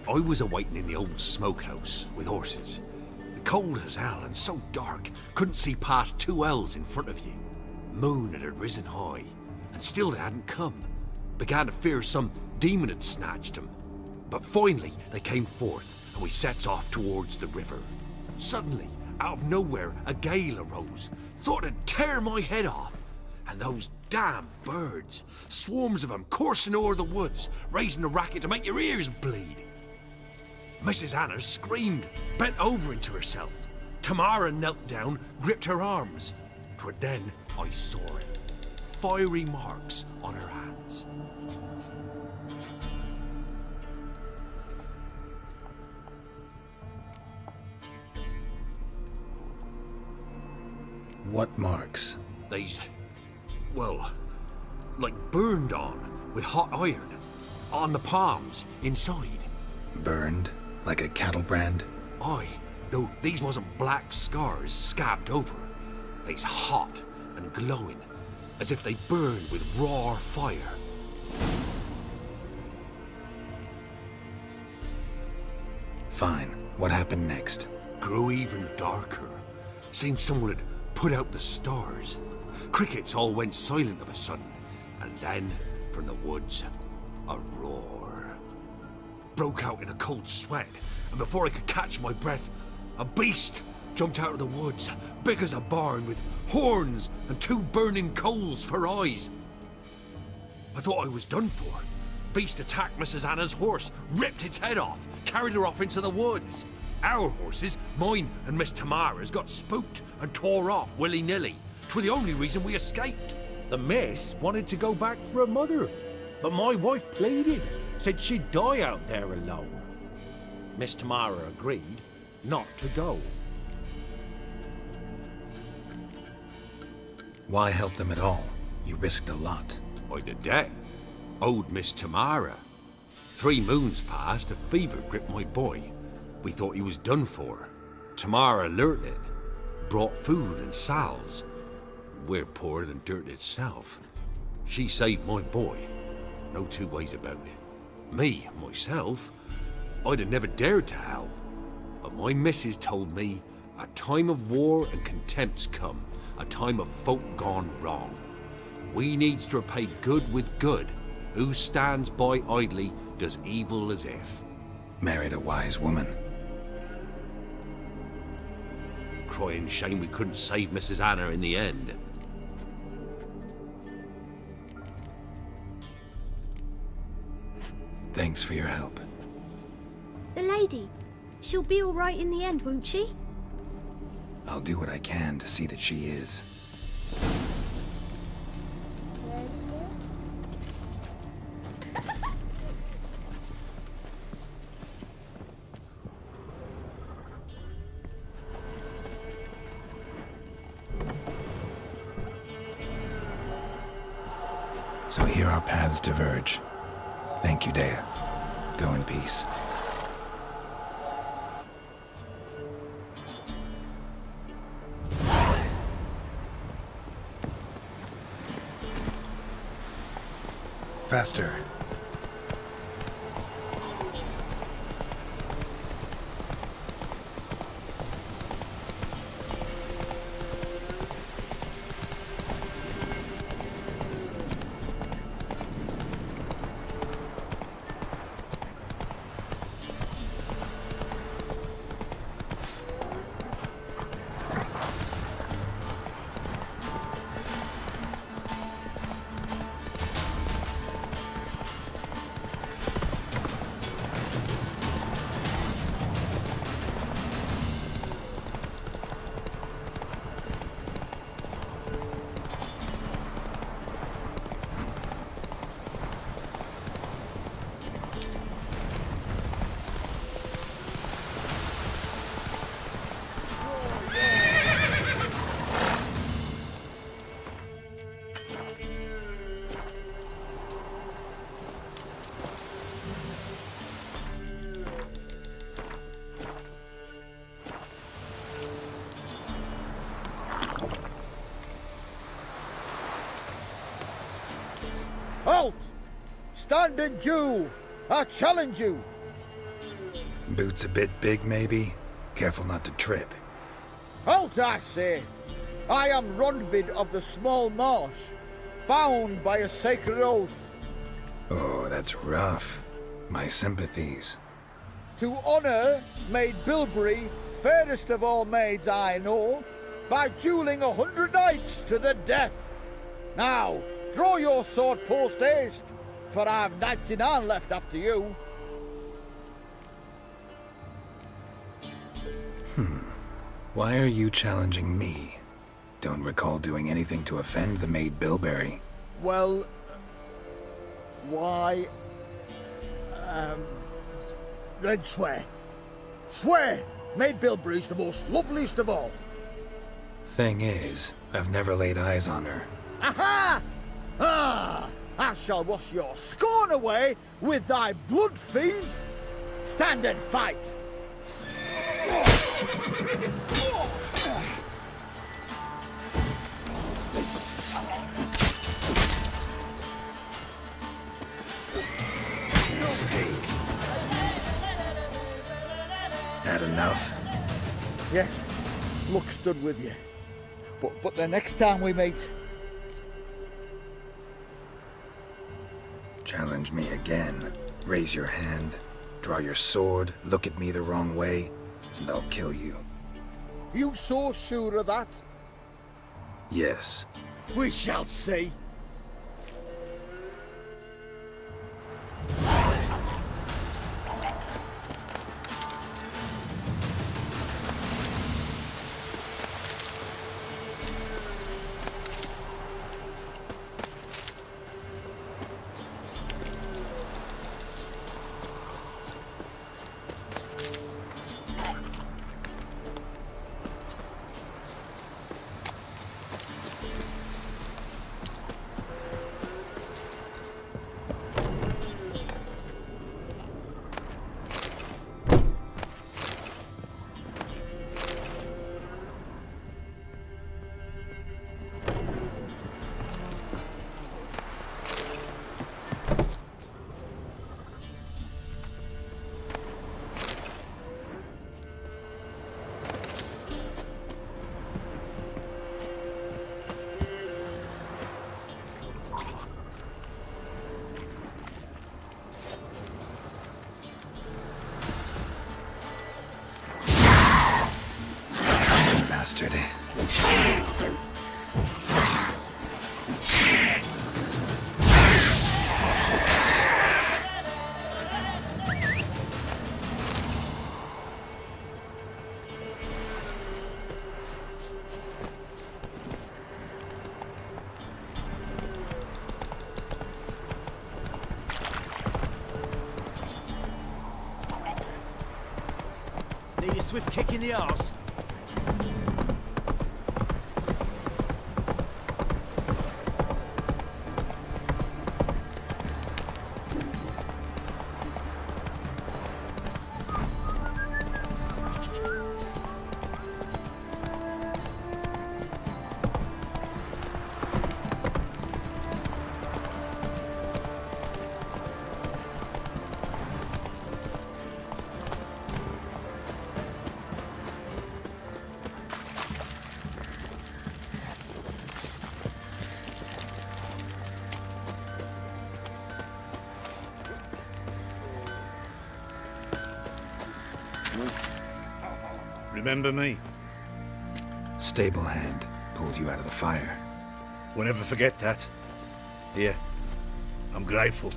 I was awaiting in the old smokehouse with horses. Cold as hell and so dark, couldn't see past 2 ells in front of you. Moon had risen high, and still they hadn't come. Began to fear some demon had snatched them. But finally they came forth, and we sets off towards the river. Suddenly, out of nowhere, a gale arose. Thought it'd tear my head off. And those damn birds, swarms of them coursing o'er the woods, raising a racket to make your ears bleed. Mrs. Anna screamed, bent over into herself. Tamara knelt down, gripped her arms. 'Twas then I saw it. Fiery marks on her hands. What marks? They's, well, like burned on with hot iron. On the palms, inside. Burned? Like a cattle brand? Aye, though these wasn't black scars scabbed over. They's hot and glowing, as if they burned with raw fire. Fine. What happened next? Grew even darker. Seemed someone had put out the stars. Crickets all went silent of a sudden, and then, from the woods, a roar. Broke out in a cold sweat, and before I could catch my breath, a beast jumped out of the woods, big as a barn, with horns and 2 burning coals for eyes. I thought I was done for. Beast attacked Mrs. Anna's horse, ripped its head off, carried her off into the woods. Our horses, mine and Miss Tamara's, got spooked and tore off willy-nilly. 'Twas the only reason we escaped. The miss wanted to go back for her mother, but my wife pleaded, said she'd die out there alone. Miss Tamara agreed not to go. Why help them at all? You risked a lot. I did that. Owed Miss Tamara. 3 moons passed, a fever gripped my boy. We thought he was done for. Tamara alerted, brought food and salves. We're poorer than dirt itself. She saved my boy. No 2 ways about it. Me, myself, I'd have never dared to help. But my missus told me a time of war and contempt's come, a time of folk gone wrong. We needs to repay good with good. Who stands by idly does evil as if. Married a wise woman. Crying shame we couldn't save Mrs. Anna in the end. Thanks for your help. The lady, she'll be all right in the end, won't she? I'll do what I can to see that she is. So here our paths diverge. Thank you, Dea. Go in peace. Faster. Halt! Stand and Jew! I challenge you! Boots a bit big, maybe? Careful not to trip. Halt, I say! I am Ronvid of the Small Marsh, bound by a sacred oath. Oh, that's rough. My sympathies. To honour Maid Bilberry, fairest of all maids I know, by duelling 100 knights to the death. Now, draw your sword post haste, for I've 99 left after you. Why are you challenging me? Don't recall doing anything to offend the Maid Bilberry. Well, why... then swear. Swear! Maid Bilberry's the most loveliest of all. Thing is, I've never laid eyes on her. Aha! Ah! I shall wash your scorn away with thy blood fiend. Stand and fight! Mistake. Had enough? Yes, luck stood with you. But the next time we meet... Challenge me again. Raise your hand, draw your sword, look at me the wrong way, and I'll kill you. You so sure of that? Yes. We shall see. Bastard. Need a swift kick in the arse. Remember me? Stable hand pulled you out of the fire. Won't ever forget that. Here, I'm grateful.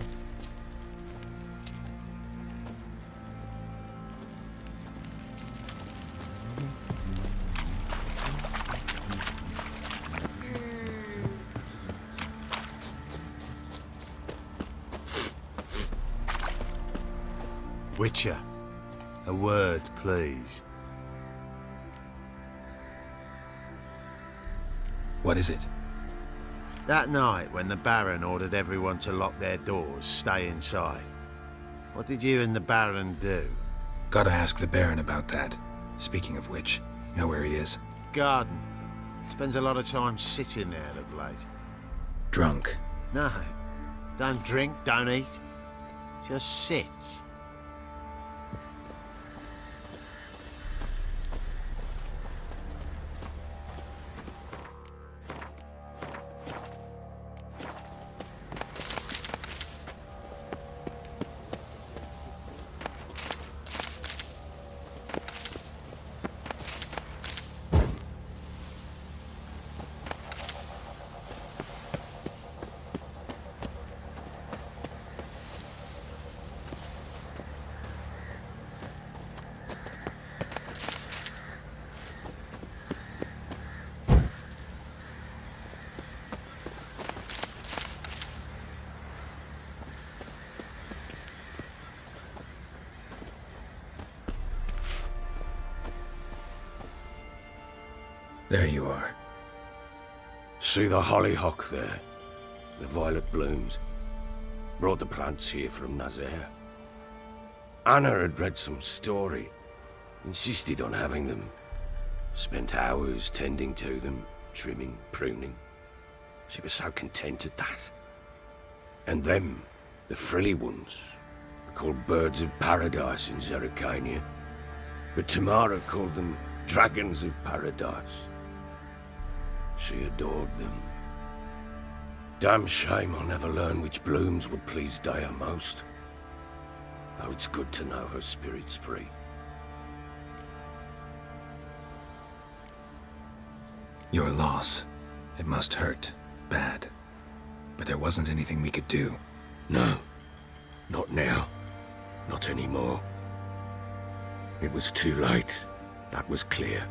Witcher, a word, please. What is it? That night when the Baron ordered everyone to lock their doors, stay inside. What did you and the Baron do? Gotta ask the Baron about that. Speaking of which, know where he is? Garden. Spends a lot of time sitting there of late. Drunk. No. Don't drink, don't eat. Just sits. There you are. See the hollyhock there? The violet blooms. Brought the plants here from Nazaire. Anna had read some story. Insisted on having them. Spent hours tending to them, trimming, pruning. She was so content at that. And them, the frilly ones, are called birds of paradise in Zerrikania. But Tamara called them dragons of paradise. She adored them. Damn shame I'll never learn which blooms would please Dea most. Though it's good to know her spirit's free. Your loss. It must hurt. Bad. But there wasn't anything we could do. No. Not now. Not anymore. It was too late. That was clear.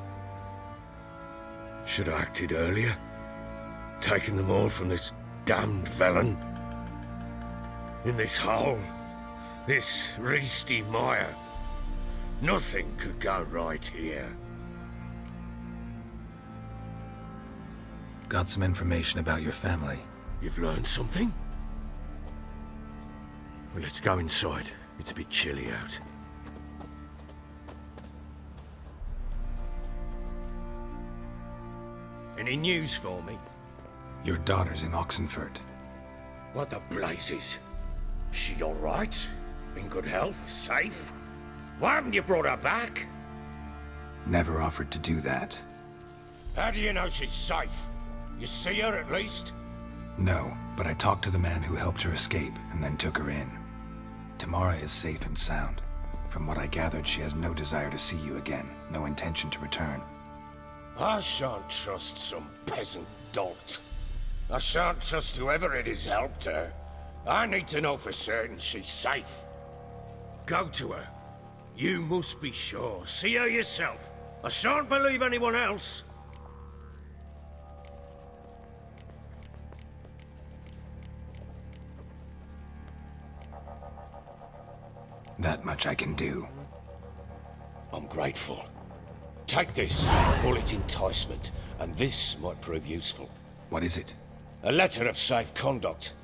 Should have acted earlier. Taken them all from this damned felon. In this hole. This reesty mire. Nothing could go right here. Got some information about your family. You've learned something? Well, let's go inside. It's a bit chilly out. Any news for me? Your daughter's in Oxenford. What the blazes? She all right? In good health? Safe? Why haven't you brought her back? Never offered to do that. How do you know she's safe? You see her at least? No, but I talked to the man who helped her escape and then took her in. Tamara is safe and sound. From what I gathered, she has no desire to see you again, no intention to return. I shan't trust some peasant dolt. I shan't trust whoever it is helped her. I need to know for certain she's safe. Go to her. You must be sure. See her yourself. I shan't believe anyone else. That much I can do. I'm grateful. Take this, call it enticement, and this might prove useful. What is it? A letter of safe conduct.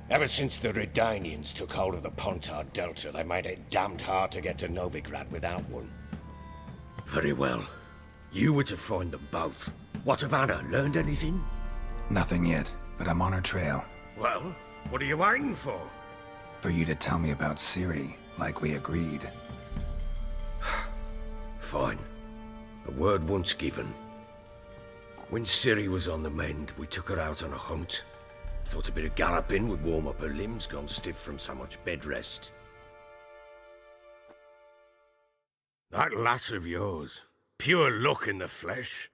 Ever since the Redanians took hold of the Pontard Delta, they made it damned hard to get to Novigrad without one. Very well. You were to find them both. What of Anna? Learned anything? Nothing yet, but I'm on her trail. Well, what are you waiting for? For you to tell me about Ciri, like we agreed. Fine. A word once given. When Ciri was on the mend, we took her out on a hunt. Thought a bit of galloping would warm up her limbs, gone stiff from so much bed rest. That lass of yours, pure luck in the flesh.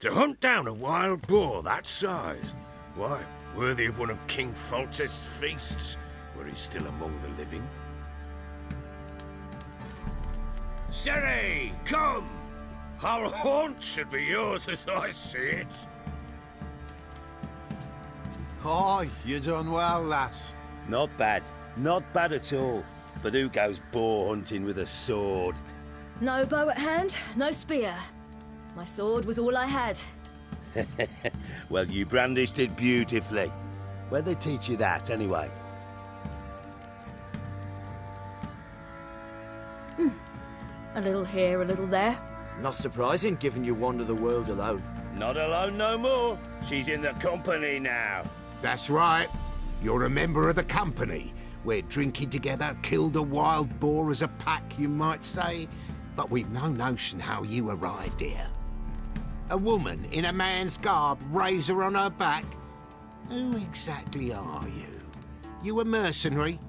To hunt down a wild boar that size, why, worthy of one of King Foltest's feasts, were he still among the living. Ciri, come! Our haunt should be yours as I see it. Oh, you done well, lass. Not bad. Not bad at all. But who goes boar hunting with a sword? No bow at hand, no spear. My sword was all I had. Well, you brandished it beautifully. Where'd they teach you that, anyway? A little here, a little there. Not surprising, given you wander the world alone. Not alone no more. She's in the company now. That's right. You're a member of the company. We're drinking together, killed a wild boar as a pack, you might say. But we've no notion how you arrived here. A woman in a man's garb, razor on her back? Who exactly are you? You a mercenary?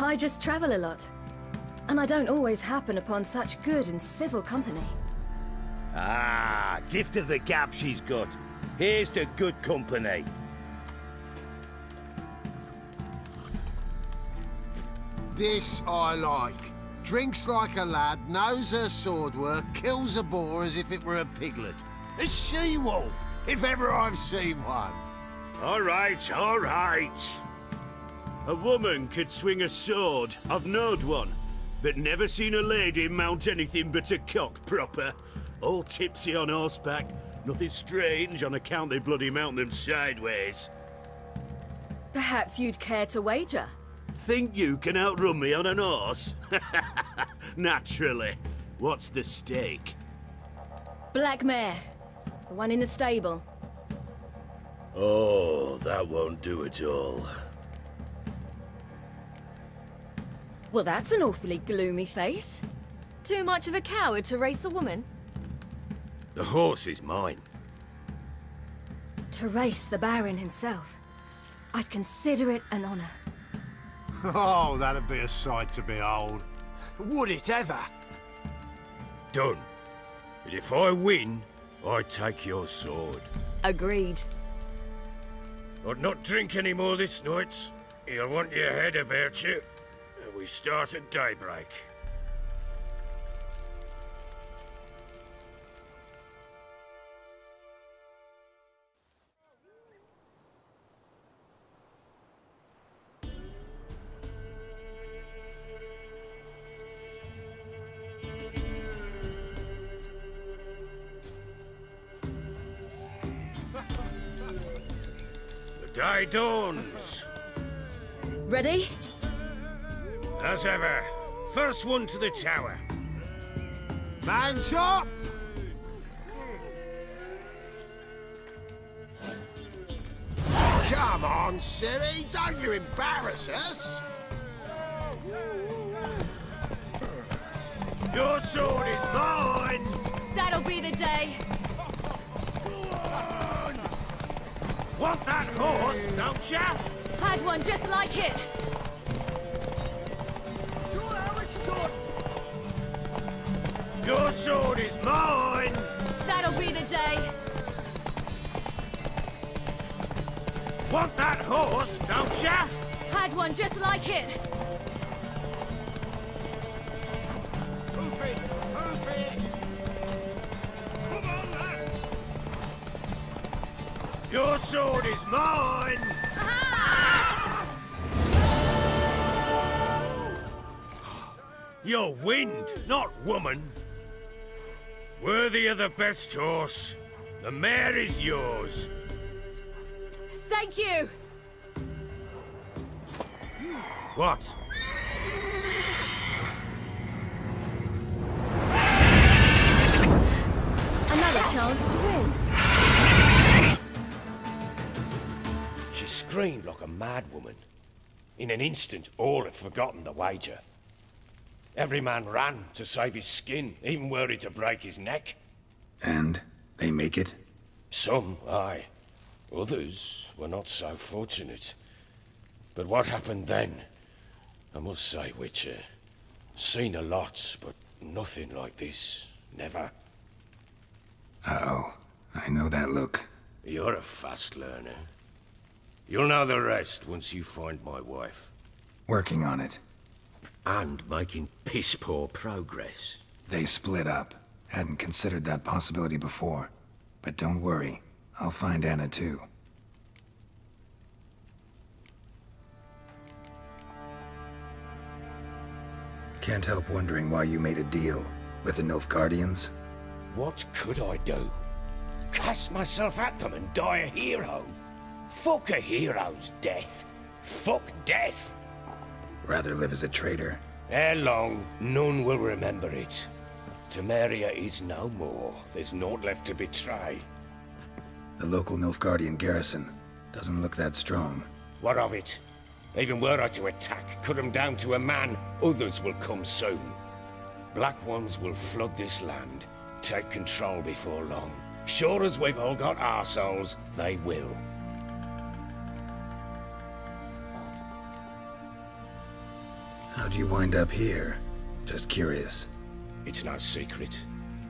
I just travel a lot. And I don't always happen upon such good and civil company. Ah, gift of the gab she's got. Here's to good company. This I like. Drinks like a lad, knows her sword work, kills a boar as if it were a piglet. A she-wolf, if ever I've seen one. All right, all right. A woman could swing a sword. I've knowed one. but never seen a lady mount anything but a cock proper. All tipsy on horseback. Nothing strange on account they bloody mount them sideways. Perhaps you'd care to wager? Think you can outrun me on an horse? Naturally. What's the stake? Black mare. The one in the stable. Oh, that won't do at all. Well, that's an awfully gloomy face. Too much of a coward to race a woman? The horse is mine. To race the Baron himself. I'd consider it an honor. Oh, that'd be a sight to behold. Would it ever? Done. But if I win, I take your sword. Agreed. I'd not drink any more this night. You'll want your head about you. We start at daybreak. The day dawns. Ready? As ever, first one to the tower. Man chop! Come on, silly, don't you embarrass us! Your sword is mine! That'll be the day. Want that horse, don't ya? Had one just like it. Show how it's done! Your sword is mine! That'll be the day. Want that horse, don't ya? Had one just like it. Hoof it! Hoof it! Come on, lass! Your sword is mine! You're wind, not woman. Worthy of the best horse. The mare is yours. Thank you. What? Another chance to win. She screamed like a mad woman. In an instant, all had forgotten the wager. Every man ran to save his skin, even were he to break his neck. And they make it? Some, aye. Others were not so fortunate. But what happened then? I must say, Witcher, seen a lot, but nothing like this. Never. Uh-oh. I know that look. You're a fast learner. You'll know the rest once you find my wife. Working on it. And making piss-poor progress. They split up. Hadn't considered that possibility before. But don't worry. I'll find Anna too. Can't help wondering why you made a deal with the Nilfgaardians. What could I do? Cast myself at them and die a hero? Fuck a hero's death. Fuck death. Rather live as a traitor. Ere long, none will remember it. Temeria is no more. There's naught left to betray. The local Nilfgaardian garrison doesn't look that strong. What of it? Even were I to attack, cut them down to a man, others will come soon. Black ones will flood this land, take control before long. Sure as we've all got arseholes, they will. How'd you wind up here? Just curious. It's no secret.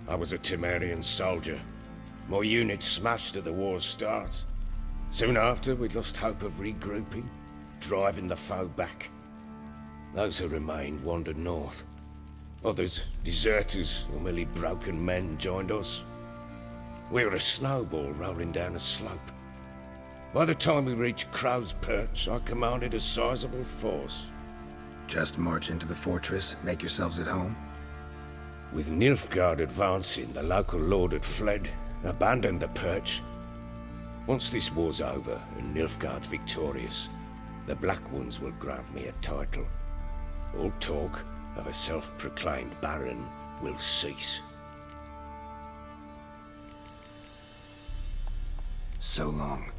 I was a Temerian soldier. My unit smashed at the war's start. Soon after, we'd lost hope of regrouping, driving the foe back. Those who remained wandered north. Others, deserters or merely broken men, joined us. We were a snowball rolling down a slope. By the time we reached Crow's Perch, I commanded a sizable force. Just march into the fortress, make yourselves at home? With Nilfgaard advancing, the local lord had fled, abandoned the perch. Once this war's over and Nilfgaard's victorious, the Black Ones will grant me a title. All talk of a self-proclaimed baron will cease. So long.